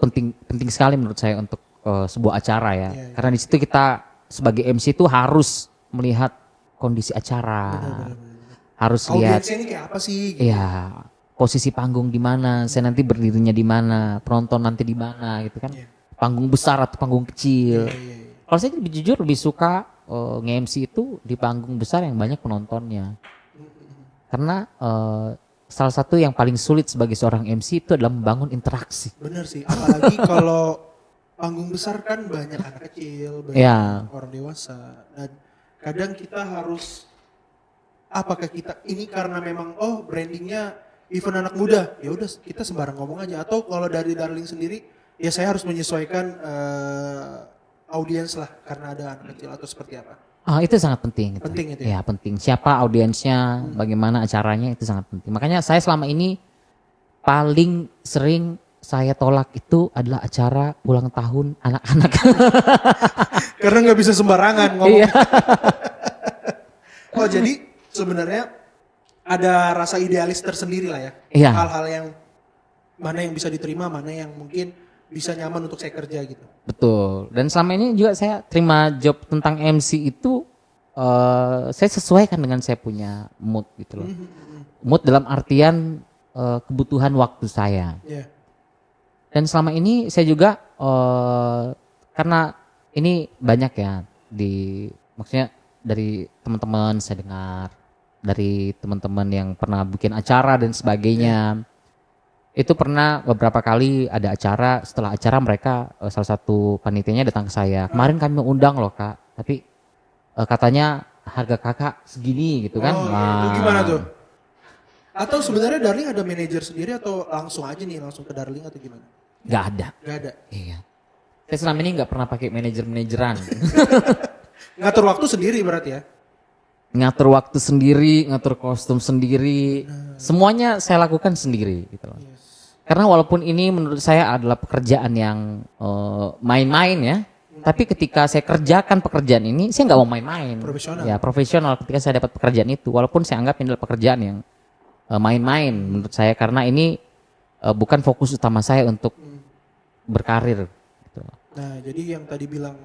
penting sekali menurut saya untuk sebuah acara ya. Iya. Karena di situ kita sebagai MC itu harus melihat kondisi acara. Benar. Harus lihat Audiensnya ini kayak apa sih? Gitu. ya posisi panggung di mana, saya nanti berdirinya di mana, penonton nanti di mana gitu kan. Iya. Panggung besar atau panggung kecil. Iya. Kalau saya lebih jujur lebih suka nge-MC itu di panggung besar yang banyak penontonnya. Karena salah satu yang paling sulit sebagai seorang MC itu adalah membangun interaksi. Bener sih, apalagi kalau panggung besar kan banyak anak kecil, banyak Ya. orang dewasa. Dan kadang kita harus, apakah kita ini karena memang brandingnya event anak muda, ya udah kita sembarang ngomong aja. Atau kalau dari Darling sendiri, ya saya harus menyesuaikan audiens lah karena ada anak kecil atau seperti apa. Itu sangat penting. Gitu. Penting itu ya? Ya penting. Siapa audiensnya, bagaimana acaranya itu sangat penting. Makanya saya selama ini paling sering saya tolak itu adalah acara ulang tahun anak-anak. Karena nggak bisa sembarangan ngomong. Iya. Oh jadi sebenarnya ada rasa idealis tersendiri lah ya. Iya. Hal-hal yang mana yang bisa diterima, mana yang mungkin bisa nyaman untuk saya kerja gitu. Betul. Dan selama ini juga saya terima job tentang MC itu saya sesuaikan dengan saya punya mood gitu loh. Mood dalam artian kebutuhan waktu saya. Iya. Dan selama ini saya juga karena ini banyak ya maksudnya dari teman-teman saya dengar, dari teman-teman yang pernah bikin acara dan sebagainya. Itu pernah beberapa kali ada acara, setelah acara mereka salah satu panitianya datang ke saya. Kemarin kami undang loh Kak, tapi katanya harga kakak segini gitu kan. Oh, itu gimana tuh? Atau sebenarnya Darling ada manajer sendiri atau langsung aja nih langsung ke Darling atau gimana? Gak ada. Gak ada. Iya. Saya selama ini gak pernah pakai manajer-manajeran. Ngatur waktu sendiri berarti ya? Ngatur waktu sendiri, ngatur kostum sendiri, semuanya saya lakukan sendiri gitu loh. Karena walaupun ini menurut saya adalah pekerjaan yang main-main ya, tapi ketika saya kerjakan pekerjaan ini, saya nggak mau main-main. Profesional. Ya profesional ketika saya dapat pekerjaan itu, walaupun saya anggap ini adalah pekerjaan yang main-main menurut saya, karena ini bukan fokus utama saya untuk berkarir. Gitu. Nah jadi yang tadi bilang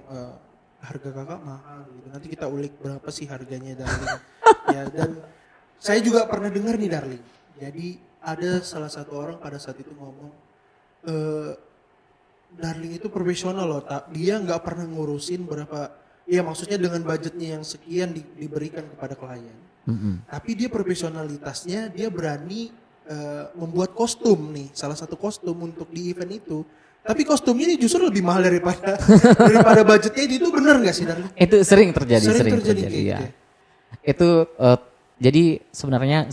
harga kakak mahal gitu. Nanti kita ulik berapa sih harganya Darling. Ya, dan saya juga pernah dengar nih Darling. Jadi ada salah satu orang pada saat itu ngomong, Darling itu profesional loh. Dia nggak pernah ngurusin berapa, ya maksudnya dengan budgetnya yang sekian diberikan kepada klien. Tapi dia profesionalitasnya, dia berani membuat kostum nih, salah satu kostum untuk di event itu. Tapi kostumnya ini justru lebih mahal daripada budgetnya itu, benar nggak sih Darling? Itu sering terjadi, sering terjadi kayak ya. gitu ya? Itu jadi sebenarnya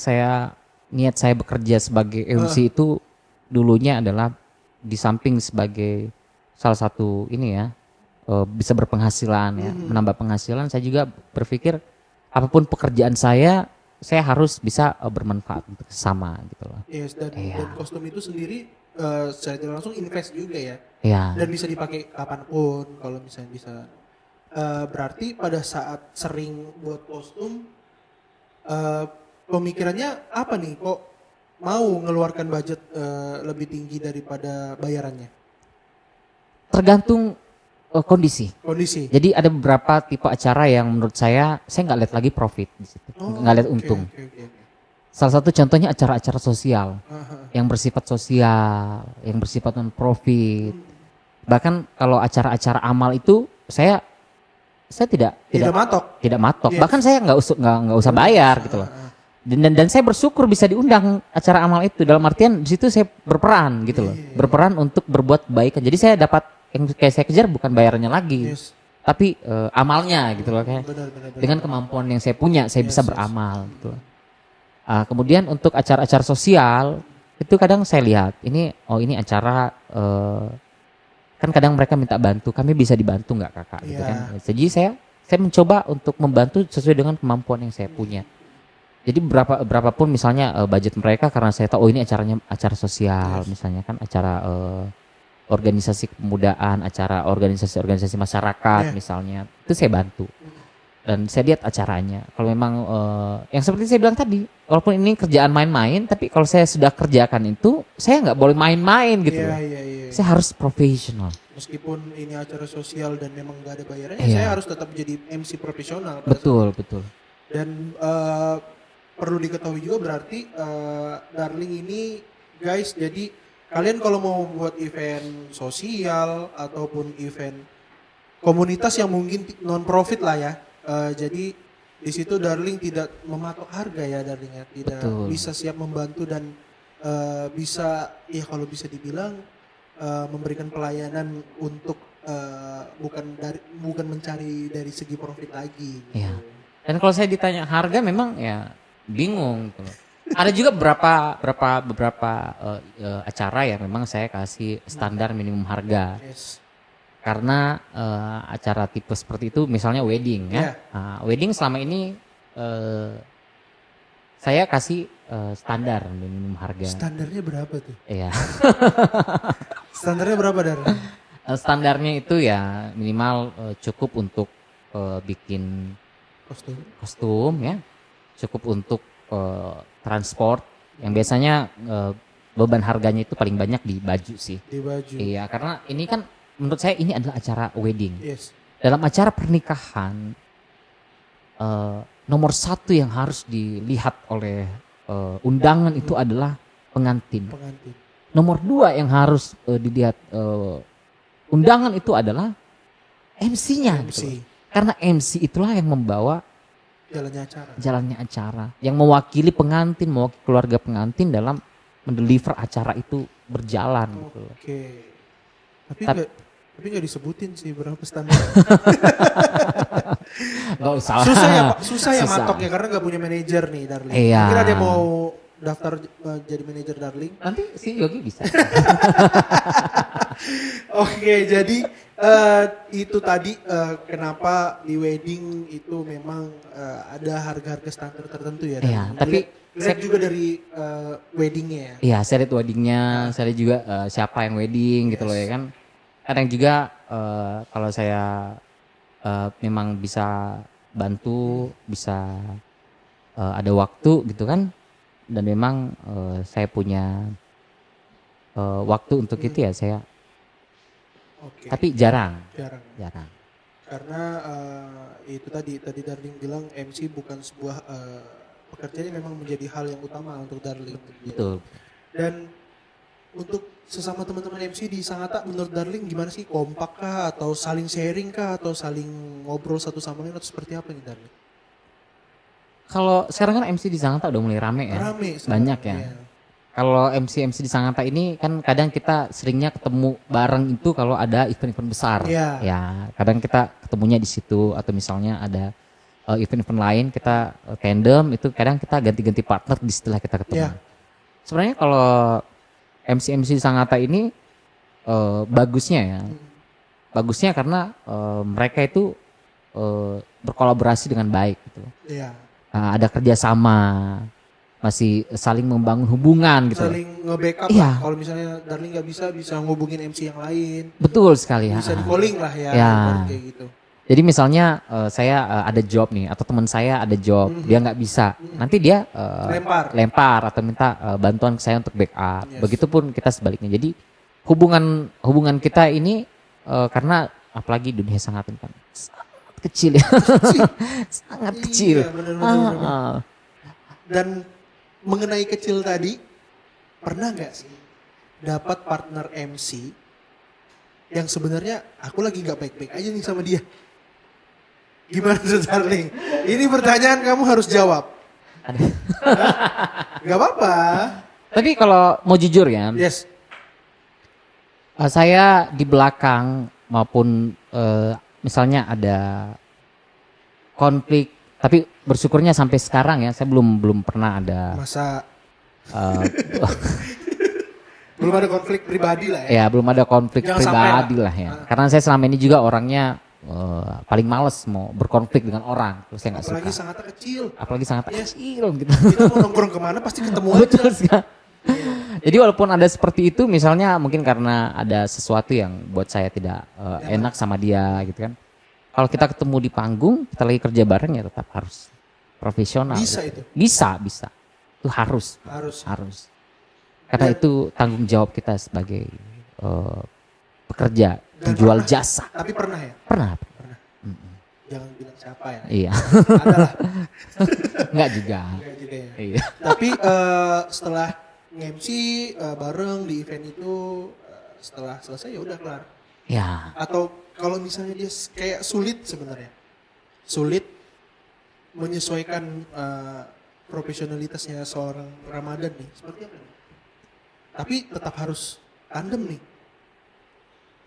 niat saya bekerja sebagai MC itu dulunya adalah di samping sebagai salah satu ini ya bisa berpenghasilan ya, menambah penghasilan, saya juga berpikir apapun pekerjaan saya harus bisa bermanfaat untuk sesama gitu loh. Yes, dan kostum itu sendiri secara tidak langsung invest juga ya. Iya. Dan bisa dipakai kapanpun kalau misalnya bisa. Berarti pada saat sering buat kostum, pemikirannya apa nih? Kok mau ngeluarkan budget lebih tinggi daripada bayarannya? Tergantung kondisi. Kondisi. Jadi ada beberapa tipe acara yang menurut saya nggak lihat lagi profit di situ, nggak lihat untung. Okay. Salah satu contohnya acara-acara sosial yang bersifat sosial, yang bersifat non profit. Bahkan kalau acara-acara amal itu saya tidak matok. Yes. Bahkan saya nggak usah bayar gitu loh. Dan saya bersyukur bisa diundang acara amal itu, dalam artian di situ saya berperan gitu loh. Berperan untuk berbuat kebaikan. Jadi saya dapat yang kayak saya kejar bukan bayarannya lagi. Yes. Tapi amalnya gitu loh kayak. Benar. Dengan kemampuan yang saya punya, saya bisa beramal gitu loh. Kemudian untuk acara-acara sosial itu kadang saya lihat ini acara kan kadang mereka minta bantu, kami bisa dibantu nggak kakak gitu kan. Jadi saya mencoba untuk membantu sesuai dengan kemampuan yang saya punya. Jadi berapapun misalnya budget mereka, karena saya tahu ini acara sosial misalnya kan, acara organisasi kepemudaan, acara organisasi masyarakat misalnya, itu saya bantu. Dan saya lihat acaranya. Kalau memang yang seperti saya bilang tadi, walaupun ini kerjaan main-main, tapi kalau saya sudah kerjakan itu, saya nggak boleh main-main gitu. Iya. Saya harus profesional. Meskipun ini acara sosial dan memang nggak ada bayarannya, saya harus tetap jadi MC profesional. Betul. Dan perlu diketahui juga berarti Darling ini guys, jadi kalian kalau mau buat event sosial ataupun event komunitas yang mungkin non profit lah ya. Jadi di situ Darling tidak mematok harga ya, Darling ya, tidak bisa siap membantu dan bisa ya kalau bisa dibilang memberikan pelayanan untuk bukan mencari dari segi profit lagi. Gitu. Ya. Dan kalau saya ditanya harga memang ya bingung gitu. Ada juga beberapa acara yang memang saya kasih standar minimum harga. Yes. Karena acara tipe seperti itu misalnya wedding ya. Wedding selama ini saya kasih standar minimum harga. Standarnya berapa tuh? Iya. Standarnya berapa, Dar? Standarnya itu ya minimal cukup untuk bikin kostum ya. Cukup untuk transport yang biasanya beban harganya itu paling banyak di baju sih. Di baju. Iya, karena ini kan menurut saya ini adalah acara wedding. Yes. Dalam acara pernikahan, nomor satu yang harus dilihat oleh undangan itu adalah pengantin. Nomor dua yang harus dilihat undangan itu adalah MC-nya. Gitu. Karena MC itulah yang membawa jalannya acara. Yang mewakili pengantin, mewakili keluarga pengantin dalam mendeliver acara itu berjalan. Oke. Tapi nggak disebutin sih berapa standar. Gak usah. Susah ya matoknya karena nggak punya manajer nih, Darling. Iya. Kira dia mau daftar jadi manajer Darling? Nanti si Yogi bisa. Oke, jadi itu tadi kenapa di wedding itu memang ada harga-harga standar tertentu ya. Iya, tapi lihat juga dari weddingnya ya. Iya, saya lihat weddingnya, saya lihat juga siapa yang wedding gitu loh ya kan. Kadang juga kalau saya memang bisa bantu, bisa ada waktu gitu kan, dan memang saya punya waktu untuk itu ya saya. Okay. Tapi jarang. Karena itu tadi Darling bilang MC bukan sebuah pekerjaan yang memang menjadi hal yang utama untuk Darling. Betul. Dan untuk sesama teman-teman MC di Sangatta, menurut Darling gimana sih? Kompak kah atau saling sharing kah atau saling ngobrol satu sama lain atau seperti apa nih Darling? Kalau sekarang kan MC di Sangatta udah mulai rame ya. Banyak ya. Kalau MC di Sangatta ini kan kadang kita seringnya ketemu bareng itu kalau ada event-event besar. Ya, kadang kita ketemunya di situ atau misalnya ada event-event lain kita tandem itu kadang kita ganti-ganti partner di setelah kita ketemu. Sebenarnya kalau MC di Sangatta ini bagusnya ya. Bagusnya karena mereka itu berkolaborasi dengan baik gitu. Iya. Ada kerjasama, masih saling membangun hubungan gitu. Saling nge-backup Iya. lah. Kalau misalnya Darling nggak bisa ngubungin MC yang lain. Betul sekali ya. Bisa di-calling lah ya. Ya. Kayak gitu. Jadi misalnya saya ada job nih atau teman saya ada job, dia nggak bisa, nanti dia lempar atau minta bantuan ke saya untuk backup. Yes. Begitupun kita sebaliknya. Jadi hubungan kita ini karena apalagi dunia sangat kecil ya, sangat kecil. Iya, bener. Dan mengenai kecil tadi, pernah nggak sih dapat partner MC yang sebenarnya aku lagi nggak baik-baik aja nih sama dia? Gimana tuh Darling? Ini pertanyaan kamu harus jawab. Gak apa-apa. Tapi kalau mau jujur ya, Yes. saya di belakang maupun misalnya ada konflik, tapi bersyukurnya sampai sekarang ya saya belum pernah ada. Masa eh, belum ada konflik pribadi lah ya? Ya belum ada konflik Jangan pribadi sampai lah ya. Karena saya selama ini juga orangnya paling males mau berkonflik dengan orang. Terus saya nggak suka. Apalagi sangat kecil. Apalagi sangat Yes. kecil gitu. Kita mau nongkrong kemana pasti ketemu aja. Betul sekali. Jadi walaupun ada seperti itu, misalnya mungkin karena ada sesuatu yang buat saya tidak enak sama dia gitu kan. Kalau kita ketemu di panggung, kita lagi kerja bareng ya tetap harus profesional. Bisa gitu. itu? Bisa. Itu harus. Karena itu tanggung jawab kita sebagai pekerja, Dan penjual pernah. jasa. Tapi pernah ya? Pernah. Jangan bilang siapa ya. Iya. Adalah. Enggak juga. Enggak juga ya. Iya. Tapi setelah nge-MC bareng di event itu setelah selesai ya udah kelar. Ya. Atau kalau misalnya dia kayak sulit sebenarnya. Sulit menyesuaikan profesionalitasnya seorang Ramadan nih. Seperti apa nih? Tapi tetap harus tandem nih.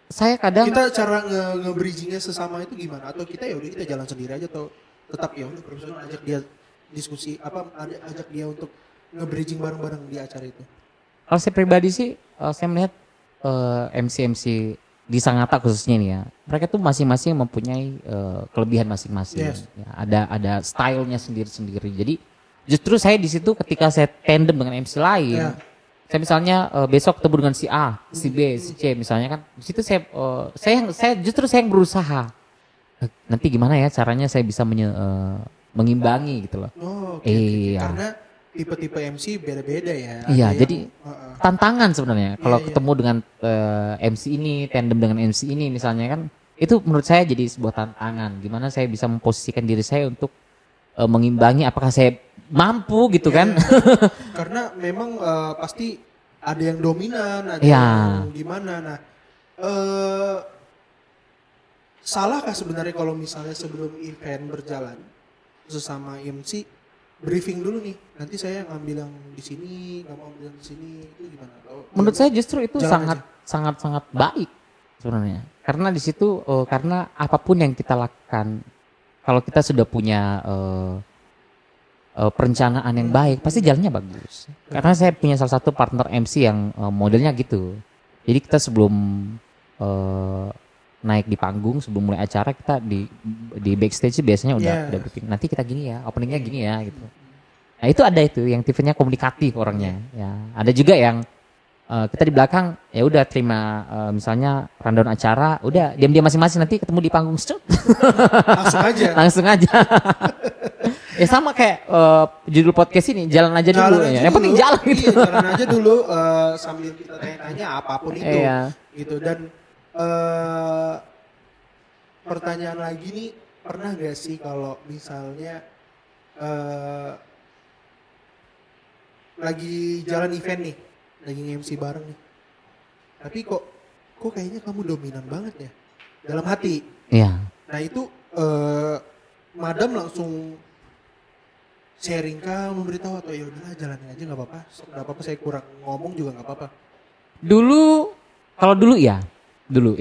Saya kadang Kita cara nge-bridgingnya sesama itu gimana? Atau kita ya udah kita jalan sendiri aja atau tetap ya udah profesional ajak dia diskusi ajak dia untuk nge-bridging bareng-bareng di acara itu. kalau saya pribadi sih saya melihat MC di Sangatta khususnya nih ya. Mereka tuh masing-masing mempunyai kelebihan masing-masing. Yes. Ya, ada stylenya sendiri-sendiri. Jadi justru saya di situ ketika saya tandem dengan MC lain, Ya. saya misalnya besok ketemu dengan si A, si B, si C misalnya kan, di situ saya yang berusaha. Nanti gimana ya caranya saya bisa mengimbangi gitu loh. Oh, oke. Iya. Karena tipe-tipe MC beda-beda ya. Iya, Ada jadi yang, tantangan sebenarnya kalau Iya. ketemu dengan MC ini, tandem dengan MC ini misalnya kan, itu menurut saya jadi sebuah tantangan. Gimana saya bisa memposisikan diri saya untuk mengimbangi, apakah saya mampu gitu kan? karena memang pasti ada yang dominan, ada Iya. yang gimana. Nah, salahkah sebenarnya kalau misalnya sebelum event berjalan sesama MC briefing dulu nih, nanti saya ngambil yang di sini, nggak mau ambil yang di sini, itu gimana? Menurut saya justru itu Jalan sangat baik sebenarnya. Karena di situ karena apapun yang kita lakukan, kalau kita sudah punya perencanaan yang baik, pasti jalannya bagus. Karena saya punya salah satu partner MC yang modelnya gitu. Jadi kita sebelum naik di panggung, sebelum mulai acara kita di backstage biasanya udah briefing. Nanti kita gini ya, openingnya gini ya gitu. Nah itu ada itu yang tipenya komunikatif orangnya. Ya, ada juga yang kita di belakang ya udah terima misalnya rundown acara, udah diam-diam masing-masing, nanti ketemu di panggung langsung aja. Ya sama kayak judul podcast ini, jalan aja dulu ya. Yang penting jalan gitu. Iya, jalan aja dulu sambil kita tanya-tanya apapun itu. Iya. Gitu. Dan pertanyaan lagi nih, pernah gak sih kalau misalnya lagi jalan event nih, lagi nge-MC bareng nih, tapi kok kayaknya kamu dominan banget ya dalam hati. Iya. Nah itu madam langsung sharing kah, memberitahu atau ya udahlah jalanin aja nggak apa-apa, saya kurang ngomong juga nggak apa-apa. Dulu dulu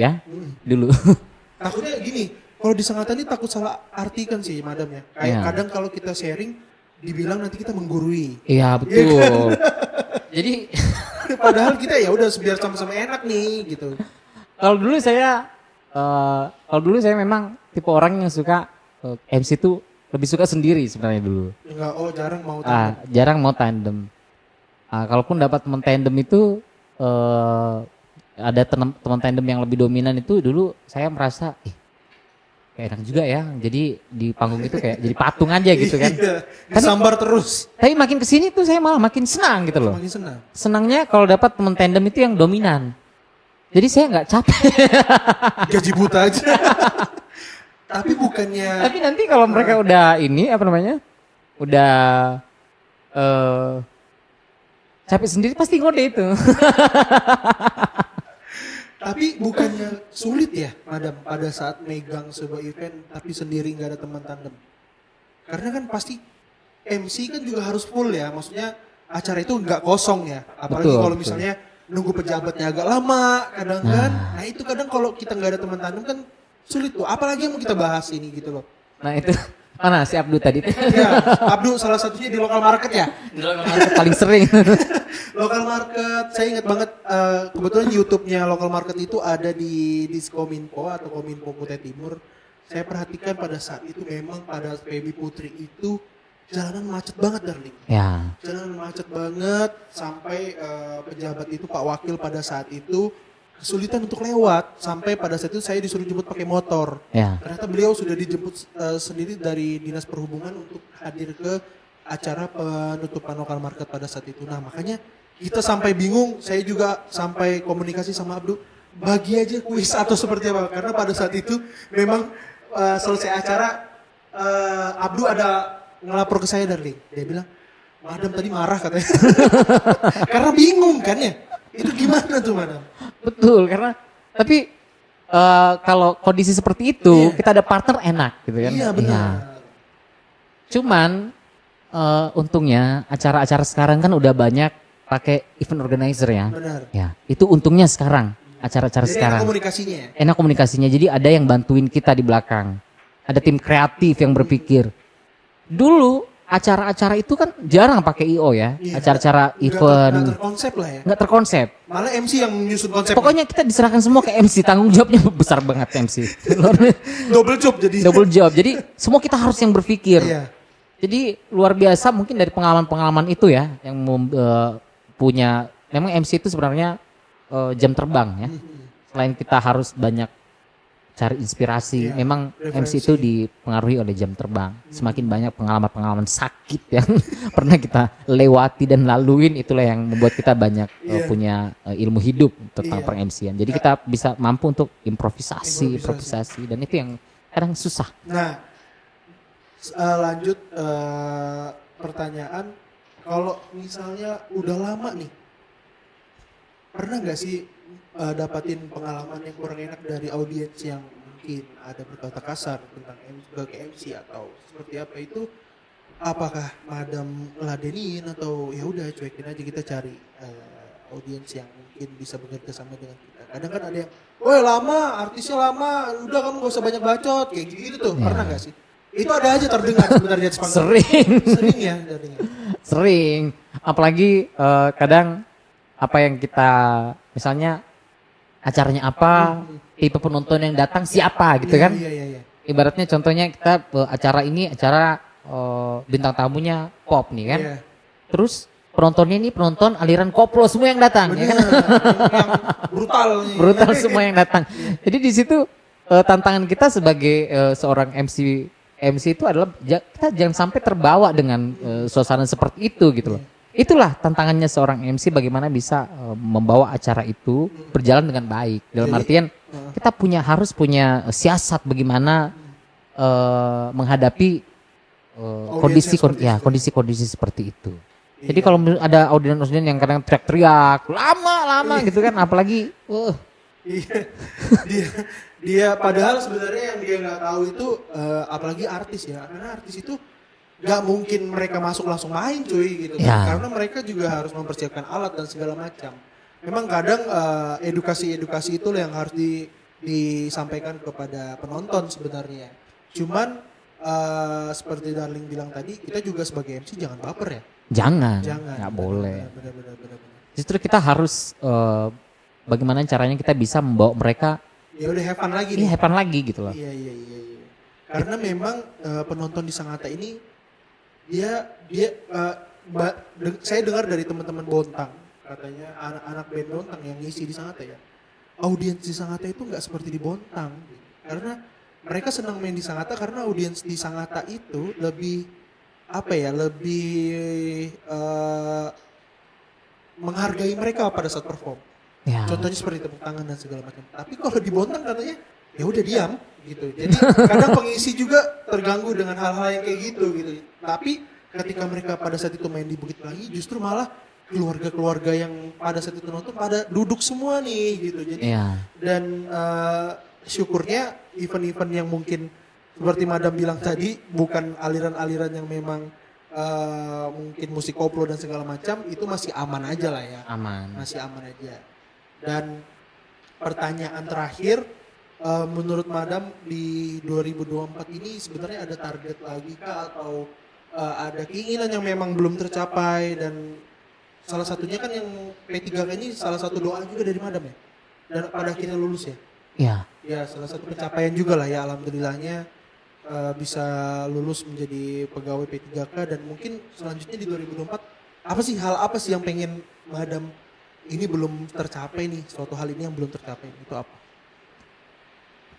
Takutnya gini, kalau di Sangatta ini takut salah artikan sih madam ya. Kayak kadang kalau kita sharing dibilang nanti kita menggurui. Iya betul. Jadi Padahal kita ya udah biar sama-sama enak nih gitu. Kalau dulu saya memang tipe orang yang suka MC itu lebih suka sendiri sebenarnya dulu. Enggak, jarang mau tandem. Jarang mau tandem. Kalaupun dapat teman tandem itu ada teman tandem yang lebih dominan itu dulu saya merasa kayak enak juga ya. Jadi di panggung itu kayak jadi patung aja gitu kan. Iya, disambar terus. Tapi makin kesini tuh saya malah makin senang gitu loh. Makin senang. Senangnya kalau dapat teman tandem itu yang dominan. Jadi saya nggak capek. Gaji buta aja. Tapi bukannya. Tapi nanti kalau mereka udah udah capek sendiri pasti ngode itu. Tapi bukannya sulit ya, Madam, pada saat megang sebuah event tapi sendiri nggak ada teman tandem. Karena kan pasti MC kan juga harus full ya, maksudnya acara itu nggak kosong ya. Apalagi kalau misalnya nunggu pejabatnya agak lama, kadang kan. Nah itu kadang kalau kita nggak ada teman tandem kan sulit tuh. Apalagi yang mau kita bahas ini gitu loh. Nah itu mana si Abdu tadi? Ya, Abdu salah satunya di local market ya. Di local market paling sering. Local market, saya ingat banget kebetulan YouTube-nya local market itu ada di Diskominfo atau Kominfo Kutai Timur. Saya perhatikan pada saat itu memang pada PB Putri itu jalanan macet banget, darling. Ya. Jalanan macet banget sampai pejabat itu Pak Wakil pada saat itu kesulitan untuk lewat, sampai pada saat itu saya disuruh jemput pakai motor. Ya. Ternyata beliau sudah dijemput sendiri dari Dinas Perhubungan untuk hadir ke acara penutupan lokal market pada saat itu. Nah makanya kita sampai bingung, saya juga sampai komunikasi sama Abdu, bagi aja kuis atau seperti apa. Karena pada saat itu memang selesai acara, Abdu ada ngelapor ke saya, darling. Dia bilang, Madam tadi marah katanya. Karena bingung kan ya. Itu gimana tuh, Madam? Betul, karena tapi kalau kondisi seperti itu kita ada partner enak gitu kan. Iya benar. Ya. Cuman untungnya acara-acara sekarang kan udah banyak pakai event organizer ya. Benar. Ya, itu untungnya sekarang acara-acara Jadi sekarang. enak komunikasinya ya? Enak komunikasinya. Jadi ada yang bantuin kita di belakang. Ada tim kreatif yang berpikir. Dulu acara-acara itu kan jarang pakai IO ya. Iya, acara-acara event. Nggak terkonsep lah ya. Nggak terkonsep. Malah MC yang menyusun konsep. Pokoknya kita diserahkan semua ke MC. Tanggung jawabnya besar banget MC. Double job jadi. Double job. Jadi semua kita harus yang berpikir. Iya. Jadi luar biasa mungkin dari pengalaman-pengalaman itu ya. Yang punya. Memang MC itu sebenarnya jam terbang ya. Selain kita harus banyak cari inspirasi, memang MC itu dipengaruhi oleh jam terbang. Semakin banyak pengalaman-pengalaman sakit yang pernah kita lewati dan laluin, itulah yang membuat kita banyak punya ilmu hidup tentang per-MC-an. Jadi kita bisa mampu untuk improvisasi, dan itu yang kadang susah. Nah, lanjut pertanyaan, kalau misalnya udah lama nih, pernah nggak sih dapatin pengalaman yang kurang enak dari audiens yang mungkin ada berkata kasar tentang MC atau seperti apa itu? Apakah Madam ladenin atau ya udah cuekin aja, kita cari audiens yang mungkin bisa bekerja sama dengan kita? Kadang kan ada yang, woi lama, artisnya lama, udah kamu gak usah banyak bacot, kayak gitu tuh. Pernah nggak sih? Itu ada aja terdengar sebenarnya di Sering. Sering ya terdengar. Sering. Apalagi kadang apa yang kita misalnya acaranya apa, tipe penonton yang datang siapa gitu kan. Iya. Ibaratnya contohnya kita acara ini acara bintang tamunya pop nih kan. Iya. Terus penontonnya ini penonton aliran koplo semua yang datang. Ya kan? Yang brutal nih. Brutal semua yang datang. Jadi di situ tantangan kita sebagai seorang MC itu adalah kita jangan sampai terbawa dengan suasana seperti itu gitu loh. Itulah tantangannya seorang MC, bagaimana bisa membawa acara itu berjalan dengan baik. Dalam artian kita harus punya siasat bagaimana menghadapi kondisi seperti itu. Jadi kalau ada audiens yang kadang teriak-teriak lama gitu kan, apalagi dia padahal sebenarnya yang dia nggak tahu itu apalagi artis ya, karena artis itu nggak mungkin mereka masuk langsung main cuy gitu kan. Karena mereka juga harus mempersiapkan alat dan segala macam. Memang kadang edukasi itu yang harus disampaikan kepada penonton sebenarnya. Cuman seperti Darling bilang tadi, kita juga sebagai MC jangan baper ya. Jangan. Nggak boleh. Benar. Justru kita harus bagaimana caranya kita bisa membawa mereka Ya udah have fun lagi nih. have fun lagi gitu loh. Iya. Karena memang penonton di Sangatta ini dia saya dengar dari teman-teman Bontang, katanya anak-anak band Bontang yang ngisi di Sangatta ya. Audiens di Sangatta itu nggak seperti di Bontang. Karena mereka senang main di Sangatta karena audiens di Sangatta itu lebih menghargai mereka pada saat perform. Ya. Contohnya seperti tepuk tangan dan segala macam. Tapi kalau di Bontang katanya ya udah diam gitu. Jadi kadang pengisi juga terganggu dengan hal-hal yang kayak gitu. Tapi ketika mereka pada saat itu main di Bukit Pelangi justru malah keluarga-keluarga yang pada saat itu nonton pada duduk semua nih gitu. Jadi dan syukurnya event-event yang mungkin seperti Madam bilang tadi bukan aliran-aliran yang memang mungkin musik koplo dan segala macam itu masih aman aja lah ya. Masih aman aja. Dan pertanyaan terakhir, menurut Madam di 2024 ini sebenarnya ada target lagi kah atau ada keinginan yang memang belum tercapai, dan salah satunya kan yang P3K ini salah satu doa juga dari Madam ya, dan pada akhirnya lulus ya. Ya salah satu pencapaian juga lah ya, alhamdulillahnya bisa lulus menjadi pegawai P3K. Dan mungkin selanjutnya di 2024 hal apa sih yang pengen Madam ini belum tercapai nih, suatu hal ini yang belum tercapai itu apa?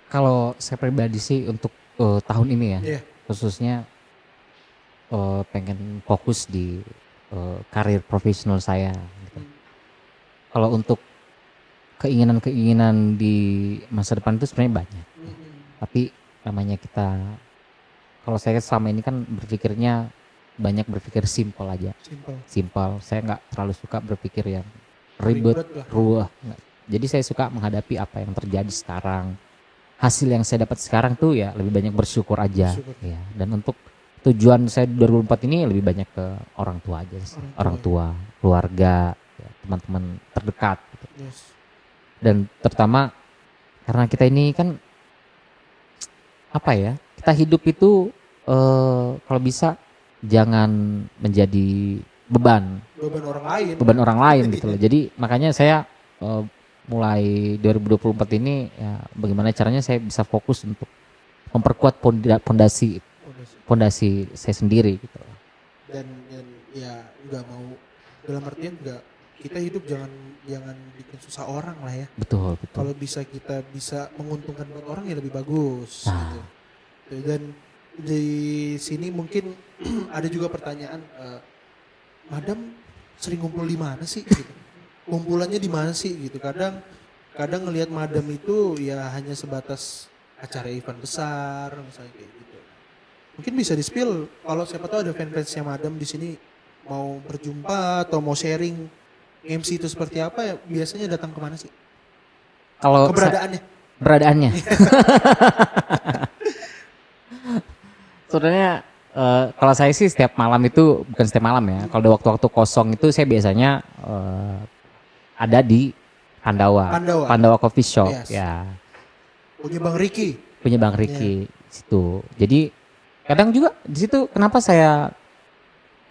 Kalau saya pribadi sih untuk tahun ini ya, khususnya pengen fokus di karir profesional saya. Gitu. Kalau untuk keinginan-keinginan di masa depan itu sebenarnya banyak. Tapi namanya kita, kalau saya selama ini kan berpikirnya banyak berpikir simpel aja. Simpel. Saya nggak terlalu suka berpikir yang ribet, ruwet. Jadi saya suka menghadapi apa yang terjadi sekarang. Hasil yang saya dapat sekarang tuh ya lebih banyak bersyukur aja. Ya. Dan untuk tujuan saya 2024 ini lebih banyak ke orang tua aja sih. Orang tua, keluarga, ya, teman-teman terdekat. Gitu. Dan terutama karena kita ini kan kita hidup itu kalau bisa jangan menjadi beban orang lain gitu loh. Jadi makanya saya mulai 2024 ini ya bagaimana caranya saya bisa fokus untuk memperkuat pondasi saya sendiri gitu. Dan ya nggak mau, dalam artian nggak, kita hidup jangan bikin susah orang lah ya. Betul. Kalau kita bisa menguntungkan buat orang ya lebih bagus. Gitu. Dan di sini mungkin ada juga pertanyaan, Madam sering ngumpul di mana sih? Gitu. Kumpulannya di mana sih? Gitu. Kadang ngelihat Madam itu ya hanya sebatas acara event besar, misalnya kayak gitu. Mungkin bisa di-spill kalau siapa tahu ada fans-fansnya Madam di sini mau berjumpa atau mau sharing MC itu seperti apa ya, biasanya datang kemana sih? Kalau beradaannya. Sebenarnya kalau saya sih setiap malam itu, bukan setiap malam ya, kalau ada waktu-waktu kosong itu saya biasanya ada di Pandawa Coffee Shop. Ya. Punya Bang Ricky situ. Jadi kadang juga di situ, kenapa saya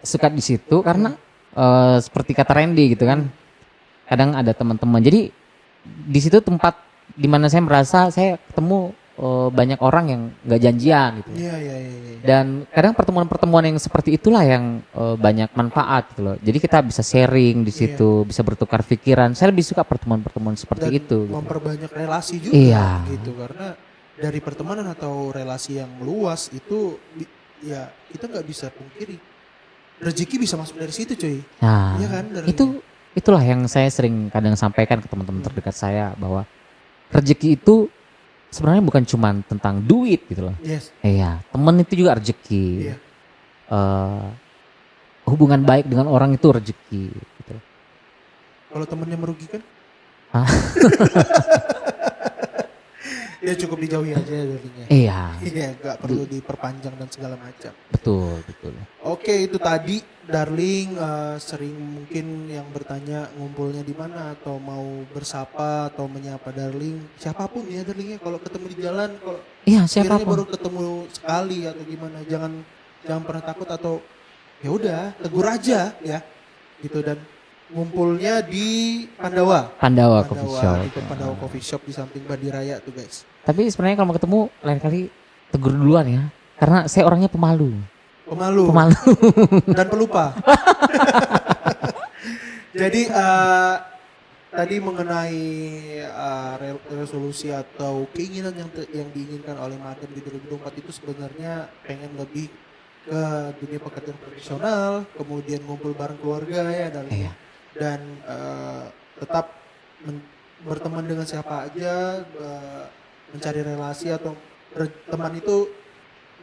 suka di situ karena seperti kata Randy gitu kan, kadang ada teman-teman. Jadi di situ tempat dimana saya merasa saya ketemu banyak orang yang nggak janjian gitu. Dan kadang pertemuan-pertemuan yang seperti itulah yang banyak manfaat gitu loh. Jadi kita bisa sharing di situ, bisa bertukar pikiran. Saya lebih suka pertemuan-pertemuan seperti dan itu. Memperbanyak relasi juga gitu, karena dari pertemanan atau relasi yang luas itu ya kita nggak bisa pungkiri. Rezeki bisa masuk dari situ cuy. Nah, ya kan? Itulah yang saya sering kadang sampaikan ke teman-teman terdekat saya, bahwa rezeki itu sebenarnya bukan cuma tentang duit gitu loh. Iya, teman itu juga rezeki. Hubungan baik dengan orang itu rezeki gitu. Kalau temannya merugikan? Ya cukup dijauhi aja darinya. Iya, gak perlu diperpanjang dan segala macam. Betul. Oke, itu tadi Darling sering mungkin yang bertanya ngumpulnya di mana atau mau bersapa atau menyapa Darling, siapapun ya Darlingnya, kalau ketemu di jalan, kalau siapapun baru ketemu sekali atau gimana, jangan pernah takut atau ya udah tegur aja ya gitu. Dan ngumpulnya di Pandawa. Pandawa Coffee Shop. Di Pandawa Coffee Shop di samping Bandiraya tuh guys. Tapi sebenarnya kalau mau ketemu lain kali tegur duluan ya. Karena saya orangnya pemalu. Pemalu. Dan pelupa. Jadi tadi mengenai resolusi atau keinginan yang diinginkan oleh Madam di 2024 itu sebenarnya pengen lebih ke dunia pekerjaan profesional, kemudian ngumpul bareng keluarga ya dan tetap berteman dengan siapa aja, mencari relasi atau teman itu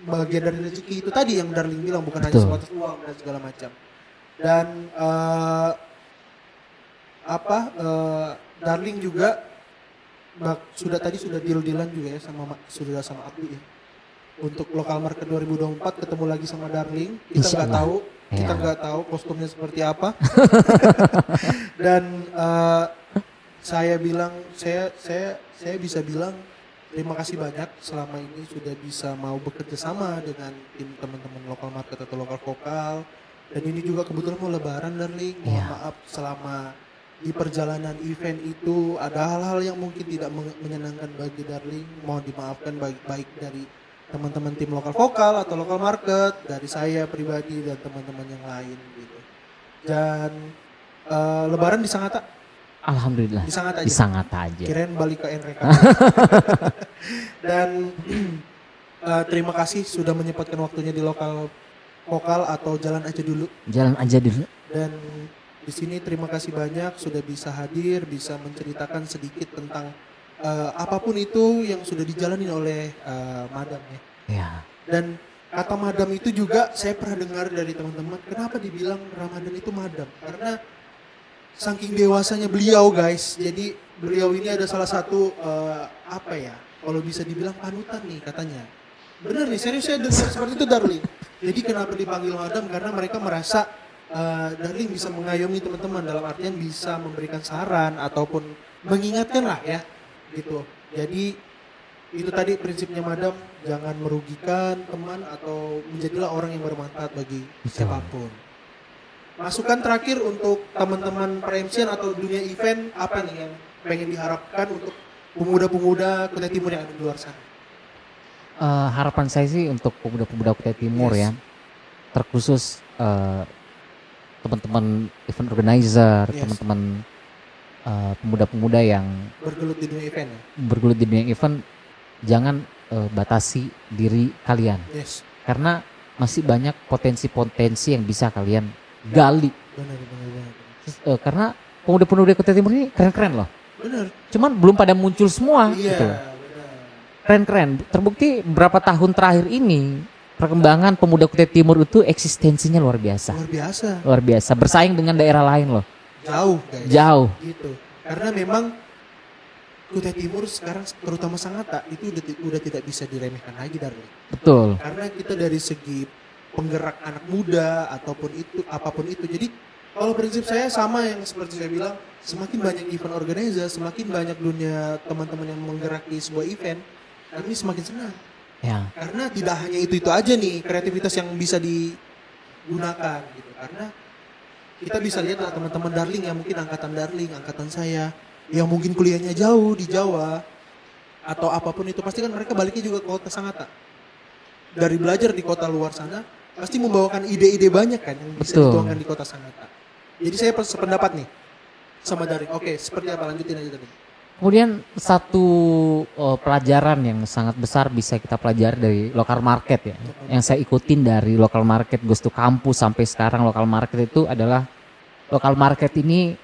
bagian dari rezeki itu tadi yang Darling bilang, bukan hanya sebatas uang dan segala macam. Dan Darling juga sudah deal-dealan juga ya sama Abdi ya. Untuk lokal market 2024 ketemu lagi sama Darling. Kita nggak tahu kostumnya seperti apa. Dan saya bisa bilang terima kasih banyak selama ini sudah bisa mau bekerja sama dengan tim teman-teman lokal market atau lokal vokal. Dan ini juga kebetulan mau lebaran Darling. Mohon maaf selama di perjalanan event itu ada hal-hal yang mungkin tidak menyenangkan bagi Darling. Mohon dimaafkan baik dari teman-teman tim lokal vokal atau lokal market, dari saya pribadi dan teman-teman yang lain gitu. Dan lebaran di Sangatta. Alhamdulillah. Di Sangatta aja. Kirain balik ke NRK. Dan terima kasih sudah menyempatkan waktunya di lokal vokal atau jalan aja dulu. Dan di sini terima kasih banyak sudah bisa hadir, bisa menceritakan sedikit tentang apapun itu yang sudah dijalani oleh Madam ya. Ya. Dan kata Madam itu juga saya pernah dengar dari teman-teman, kenapa dibilang Ramadan itu Madam? Karena saking dewasanya beliau guys. Jadi beliau ini ada salah satu kalau bisa dibilang panutan nih katanya. Bener nih, serius saya dengar seperti itu Darling. Jadi kenapa dipanggil Madam? Karena mereka merasa Darling bisa mengayomi teman-teman, dalam artian bisa memberikan saran ataupun mengingatkan lah ya gitu. Jadi itu tadi prinsipnya Madam, jangan merugikan teman atau menjadilah orang yang bermanfaat bagi siapapun. Masukan terakhir untuk teman-teman per-MC-an atau dunia event, apa nih yang pengen diharapkan untuk pemuda-pemuda Kutai Timur yang ada di luar sana? Harapan saya sih untuk pemuda-pemuda Kutai Timur ya, terkhusus teman-teman event organizer, teman-teman pemuda-pemuda yang bergelut di dunia event ya? Bergelut di dunia event, jangan batasi diri kalian. Karena masih banyak potensi-potensi yang bisa kalian gali. Benar. Karena pemuda-pemuda Kutai Timur ini keren-keren loh. Benar. Cuman belum pada muncul semua gitu. Benar. Keren-keren. Terbukti beberapa tahun terakhir ini perkembangan pemuda Kutai Timur itu eksistensinya luar biasa. Luar biasa. Bersaing dengan daerah lain loh. Jauh guys. Jauh. Gitu. Karena memang Kutai Timur sekarang terutama Sangatta itu udah tidak bisa diremehkan lagi Darling. Betul. Karena kita dari segi penggerak anak muda ataupun itu apapun itu. Jadi kalau prinsip saya sama yang seperti saya bilang, semakin banyak event organizer, semakin banyak dunia teman-teman yang menggeraki sebuah event, kami semakin senang. Ya. Karena tidak hanya itu aja nih kreativitas yang bisa digunakan gitu. Karena kita bisa lihat lah teman-teman Darling yang mungkin angkatan Darling, angkatan saya, yang mungkin kuliahnya jauh di Jawa atau apapun itu, pasti kan mereka baliknya juga ke kota Sangatta. Dari belajar di kota luar sana, pasti membawakan ide-ide banyak kan yang bisa dituangkan di kota Sangatta. Jadi saya sependapat nih sama Darling. Oke, seperti apa, lanjutin aja Darling. Kemudian satu pelajaran yang sangat besar bisa kita pelajari dari lokal market ya. Yang saya ikutin dari lokal market Ghost to Campus sampai sekarang, lokal market itu adalah lokal market ini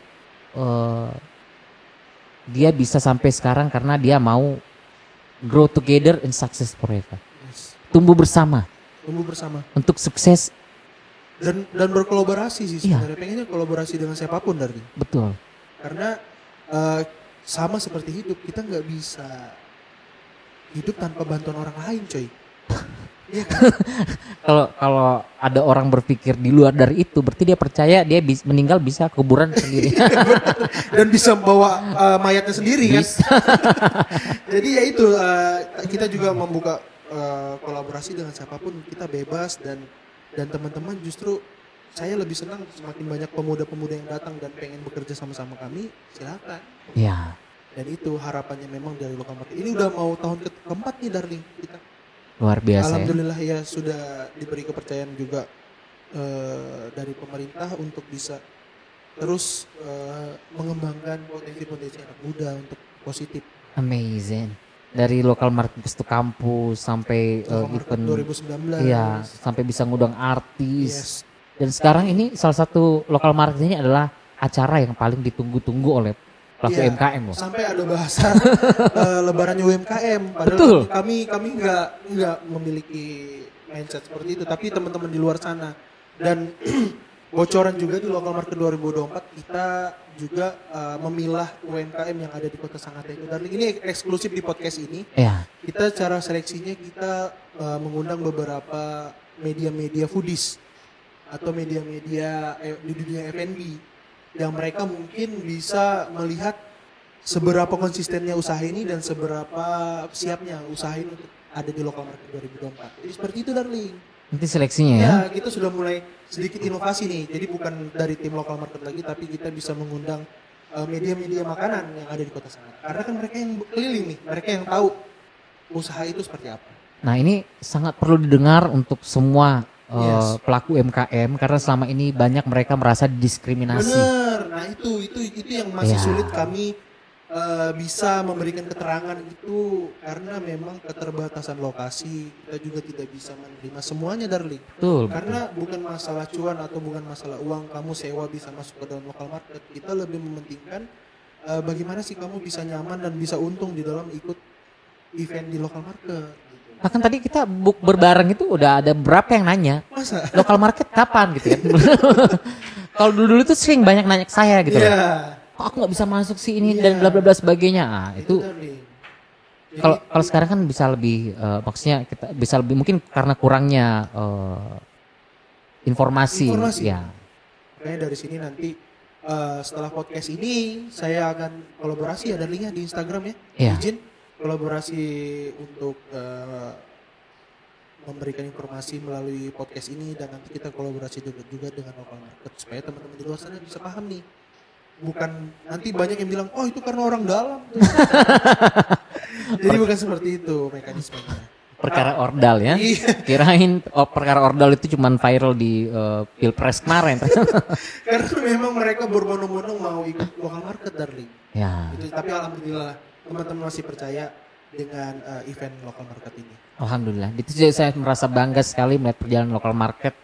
dia bisa sampai sekarang karena dia mau grow together and success forever. Tumbuh bersama untuk sukses dan berkolaborasi sih sebenarnya. Pengennya kolaborasi dengan siapapun Darling. Betul. Karena sama seperti hidup, kita nggak bisa hidup tanpa bantuan orang lain, coy. Iya kan? Kalau ada orang berpikir di luar dari itu, berarti dia percaya dia meninggal bisa kuburan sendiri. Dan bisa bawa mayatnya sendiri kan. Jadi ya itu, kita juga membuka kolaborasi dengan siapapun, kita bebas dan teman-teman justru saya lebih senang semakin banyak pemuda-pemuda yang datang dan pengen bekerja sama-sama kami, silakan. Ya, Dan itu harapannya memang dari lokal market. Ini udah mau tahun keempat nih Darling kita. luar biasa ya. Alhamdulillah ya sudah diberi kepercayaan juga dari pemerintah untuk bisa terus mengembangkan potensi-potensi anak muda untuk positif. Amazing. Dari lokal market ke kampus sampai Lokal market event 2019. iya, sampai bisa ngundang artis. Yes. Dan sekarang ini salah satu lokal market ini adalah acara yang paling ditunggu-tunggu oleh pelaku Iya, UMKM loh. sampai ada bahasa lebarannya UMKM. Padahal Betul. kami nggak memiliki mindset seperti itu. Tapi teman-teman di luar sana dan bocoran juga di lokal market 2024 kita juga memilah UMKM yang ada di Kota Sangatta itu. Dan ini eksklusif di podcast ini. Iya. Kita cara seleksinya kita mengundang beberapa media-media foodies atau media-media di dunia F&B yang mereka mungkin bisa melihat seberapa konsistennya usaha ini dan seberapa siapnya usaha ini untuk ada di lokal market 2024. Jadi seperti itu Darling. Nanti seleksinya ya. Ya, kita sudah mulai sedikit inovasi nih. Jadi bukan dari tim lokal market lagi, tapi kita bisa mengundang media-media makanan yang ada di Kota Sangatta. Karena kan mereka yang keliling nih, mereka yang tahu usaha itu seperti apa. Nah ini sangat perlu didengar untuk semua Yes. pelaku UMKM karena selama ini banyak mereka merasa didiskriminasi. Bener, nah itu yang masih Ya. sulit kami bisa memberikan keterangan itu karena memang keterbatasan lokasi. Kita juga tidak bisa menerima semuanya Darling. Betul. Karena bukan masalah cuan atau bukan masalah uang kamu sewa bisa masuk ke dalam lokal market. Kita lebih mementingkan bagaimana sih kamu bisa nyaman dan bisa untung di dalam ikut event di lokal market. Bahkan tadi kita book berbareng itu udah ada berapa yang nanya. Masa? Lokal market kapan gitu kan. Kalau dulu itu sering banyak nanya ke saya gitu loh. Iya. Kok aku nggak bisa masuk sih ini Iya. dan bla bla bla sebagainya. Ah, itu Darling. Jadi, kalau sekarang kan bisa lebih maksudnya kita bisa lebih mungkin karena kurangnya informasi. Ya. makanya dari sini nanti setelah podcast ini saya akan kolaborasi ada linknya di Instagram ya. Iya. Izin kolaborasi untuk memberikan informasi melalui podcast ini dan nanti kita kolaborasi juga dengan lokal market supaya teman-teman di luar sana bisa paham nih. Bukan nanti banyak yang bilang oh itu karena orang dalam. Jadi bukan seperti itu mekanismenya. Perkara ordal ya. Iya. Kirain perkara ordal itu cuman viral di Pilpres kemarin. Karena memang mereka berbondong-bondong mau ikut lokal market Darling. Ya. Itu, tapi alhamdulillah teman-teman masih percaya dengan event lokal market ini. Alhamdulillah. Itu juga saya merasa bangga sekali melihat perjalanan lokal market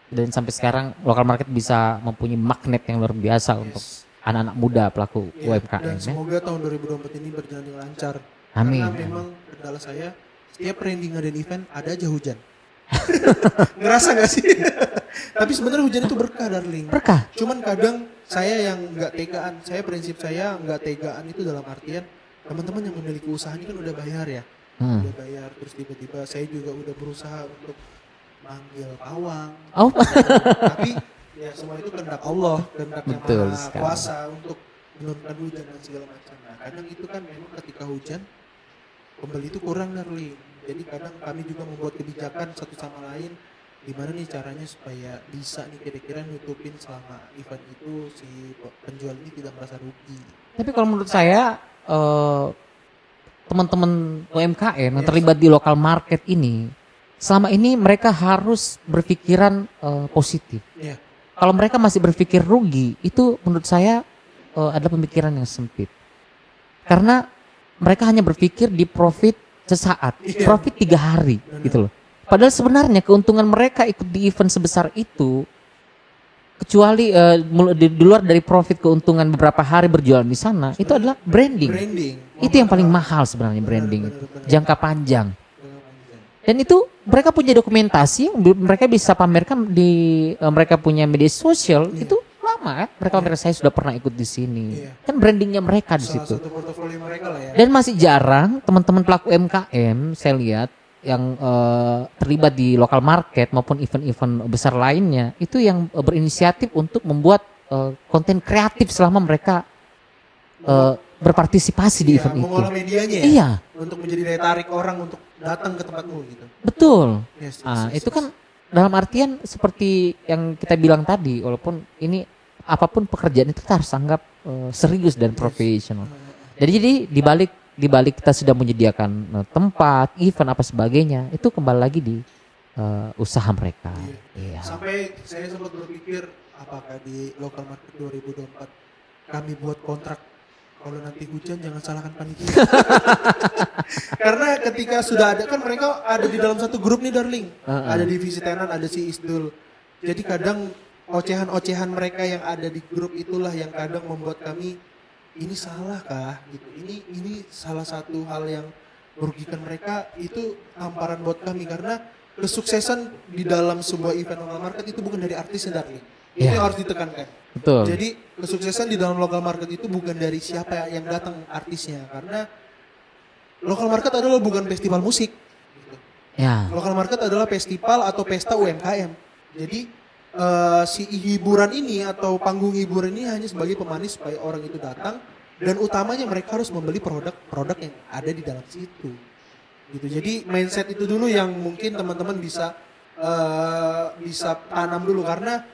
dan sampai sekarang lokal market bisa mempunyai magnet yang luar biasa untuk anak-anak muda pelaku Ya, UMKM. dan Ya. semoga tahun 2024 ini berjalan dengan lancar. Amin. Karena memang kendala saya setiap branding ngadain event ada aja hujan. Ngerasa gak sih? Tapi sebenarnya hujan itu berkah Darling. Berkah. Cuman kadang saya yang nggak tegaan, prinsip saya nggak tegaan itu dalam artian teman-teman yang memiliki usaha ini kan udah bayar ya. Udah bayar terus tiba-tiba saya juga udah berusaha untuk manggil pawang. Oh. Tapi ya semua itu kehendak Allah, kehendak yang Betul maha sekali. kuasa untuk menurunkan hujan dan segala macam. Nah kadang itu kan memang ketika hujan pembeli itu kurang Darling. Jadi kadang kami juga membuat kebijakan satu sama lain gimana nih caranya supaya bisa nih kira-kira nutupin selama event itu si penjual ini tidak merasa rugi. Tapi kalau menurut saya teman-teman UMKM yang terlibat di lokal market ini selama ini mereka harus berpikiran positif. Iya. Kalau mereka masih berpikir rugi, itu menurut saya adalah pemikiran yang sempit. Karena mereka hanya berpikir di profit sesaat, Iya. profit 3 hari gitu loh. Padahal sebenarnya keuntungan mereka ikut di event sebesar itu, kecuali di luar dari profit keuntungan beberapa hari berjualan di sana, itu adalah branding. Branding. Itu yang paling mahal sebenarnya branding, benar. jangka panjang. Dan itu mereka punya dokumentasi yang mereka bisa pamerkan di mereka punya media sosial itu lama kan mereka pamerkan saya sudah pernah ikut di sini. Iya. Kan brandingnya mereka di Salah situ. satu portofolio mereka lah ya. Dan masih jarang teman-teman pelaku UMKM saya lihat yang terlibat di lokal market maupun event-event besar lainnya itu yang berinisiatif untuk membuat konten kreatif selama mereka berpartisipasi di event itu. Mengolah medianya ya. Iya, Untuk menjadi daya tarik orang untuk datang ke tempatmu gitu. betul. Yes, Ah, itu kan dalam artian seperti yang kita bilang tadi, walaupun ini apapun pekerjaan itu kita harus anggap serius dan profesional. Jadi di balik kita sudah menyediakan tempat, event apa sebagainya, itu kembali lagi di usaha mereka. Iya. Sampai saya sempat berpikir apakah di local market 2024 kami buat kontrak kalau nanti hujan jangan salahkan panitia. Karena ketika sudah ada kan mereka ada di dalam satu grup nih darling. Ada divisi tenan, ada si Isdul. Jadi kadang ocehan-ocehan mereka yang ada di grup itulah yang kadang membuat kami ini salah kah gitu. Ini salah satu hal yang merugikan mereka, itu tamparan buat kami karena kesuksesan di dalam sebuah event local market itu bukan dari artisnya darling. Itu yang harus ditekankan. Betul. Jadi kesuksesan di dalam local market itu bukan dari siapa yang datang artisnya, karena local market adalah bukan festival musik. Gitu. Ya. Local market adalah festival atau pesta UMKM. Jadi si hiburan ini atau panggung hiburan ini hanya sebagai pemanis supaya orang itu datang, dan utamanya mereka harus membeli produk-produk yang ada di dalam situ. Gitu. Jadi mindset itu dulu yang mungkin teman-teman bisa tanam dulu, karena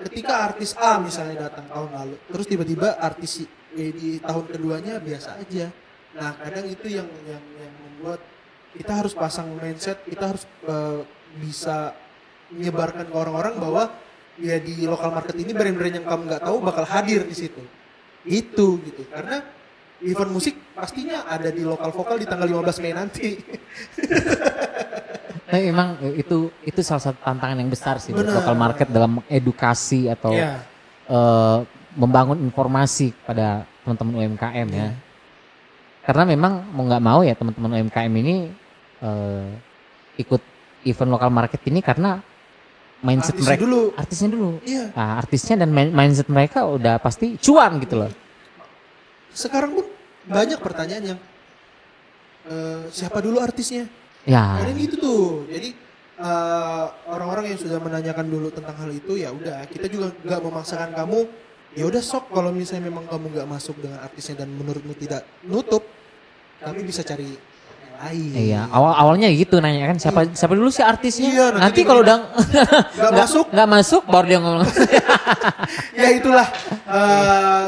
ketika artis A misalnya datang tahun lalu, terus tiba-tiba artis di tahun keduanya biasa aja. Nah kadang itu yang membuat kita harus pasang mindset, kita harus bisa menyebarkan ke orang-orang bahwa ya di local market ini brand-brand yang kamu nggak tahu bakal hadir di situ. Itu gitu, karena event musik pastinya ada di lokal vokal di tanggal 15 Mei nanti. Tapi memang itu salah satu tantangan yang besar sih buat local market dalam edukasi atau membangun informasi pada teman-teman UMKM ya. Karena memang mau nggak mau ya teman-teman UMKM ini ikut event local market ini karena mindset artisnya dulu. Iya. Nah, artisnya dan mindset mereka udah pasti cuan gitu loh. Sekarang pun banyak pertanyaan yang siapa dulu artisnya? Ya. Kadang gitu tuh. Jadi orang-orang yang sudah menanyakan dulu tentang hal itu, ya udah kita juga nggak memaksakan kamu. Ya udah sok, kalau misalnya memang kamu nggak masuk dengan artisnya dan menurutmu tidak nutup, kami bisa cari yang lain. Iya, awalnya gitu nanya kan siapa dulu sih artisnya? Iya, nanti kalau udah nggak masuk baru dia ngomong. Ya itulah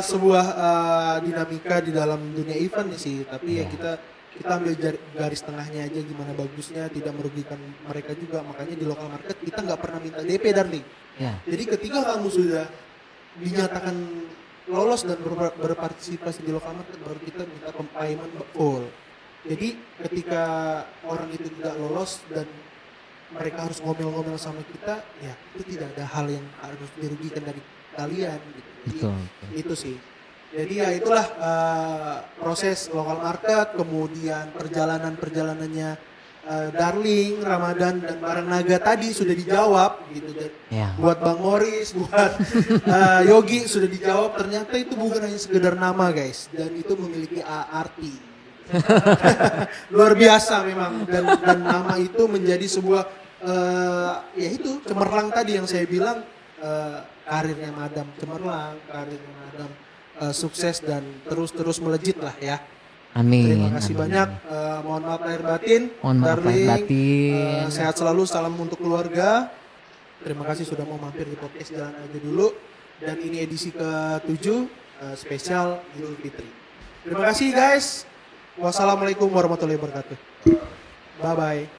sebuah dinamika di dalam dunia event sih. Tapi ya kita ambil garis tengahnya aja gimana bagusnya, tidak merugikan mereka juga. Makanya di local market kita nggak pernah minta DP darling. Ya. Jadi ketika kamu sudah dinyatakan lolos dan berpartisipasi di local market, baru kita minta payment full. Jadi ketika orang itu tidak lolos dan mereka harus ngomel-ngomel sama kita, ya itu tidak ada hal yang harus dirugikan dari kalian gitu. Jadi itu sih. Jadi ya itulah proses local market, kemudian perjalanannya Darling, Ramadan dan Barang Naga tadi sudah dijawab gitu. Dan buat Bang Morris, buat Yogi sudah dijawab, ternyata itu bukan hanya sekedar nama guys, dan itu memiliki arti. Luar biasa memang, dan nama itu menjadi sebuah ya itu cemerlang tadi yang saya bilang, karirnya Madam cemerlang, karirnya Madam sukses dan terus melejit lah ya. Amin. Terima kasih banyak. Mohon maaf lahir batin. Darling, sehat selalu. Salam untuk keluarga. Terima kasih sudah mau mampir di podcast Jalan Aja Dulu. Dan ini edisi ke-7 spesial Idul Fitri. Terima kasih guys. Wassalamualaikum warahmatullahi wabarakatuh. Bye bye.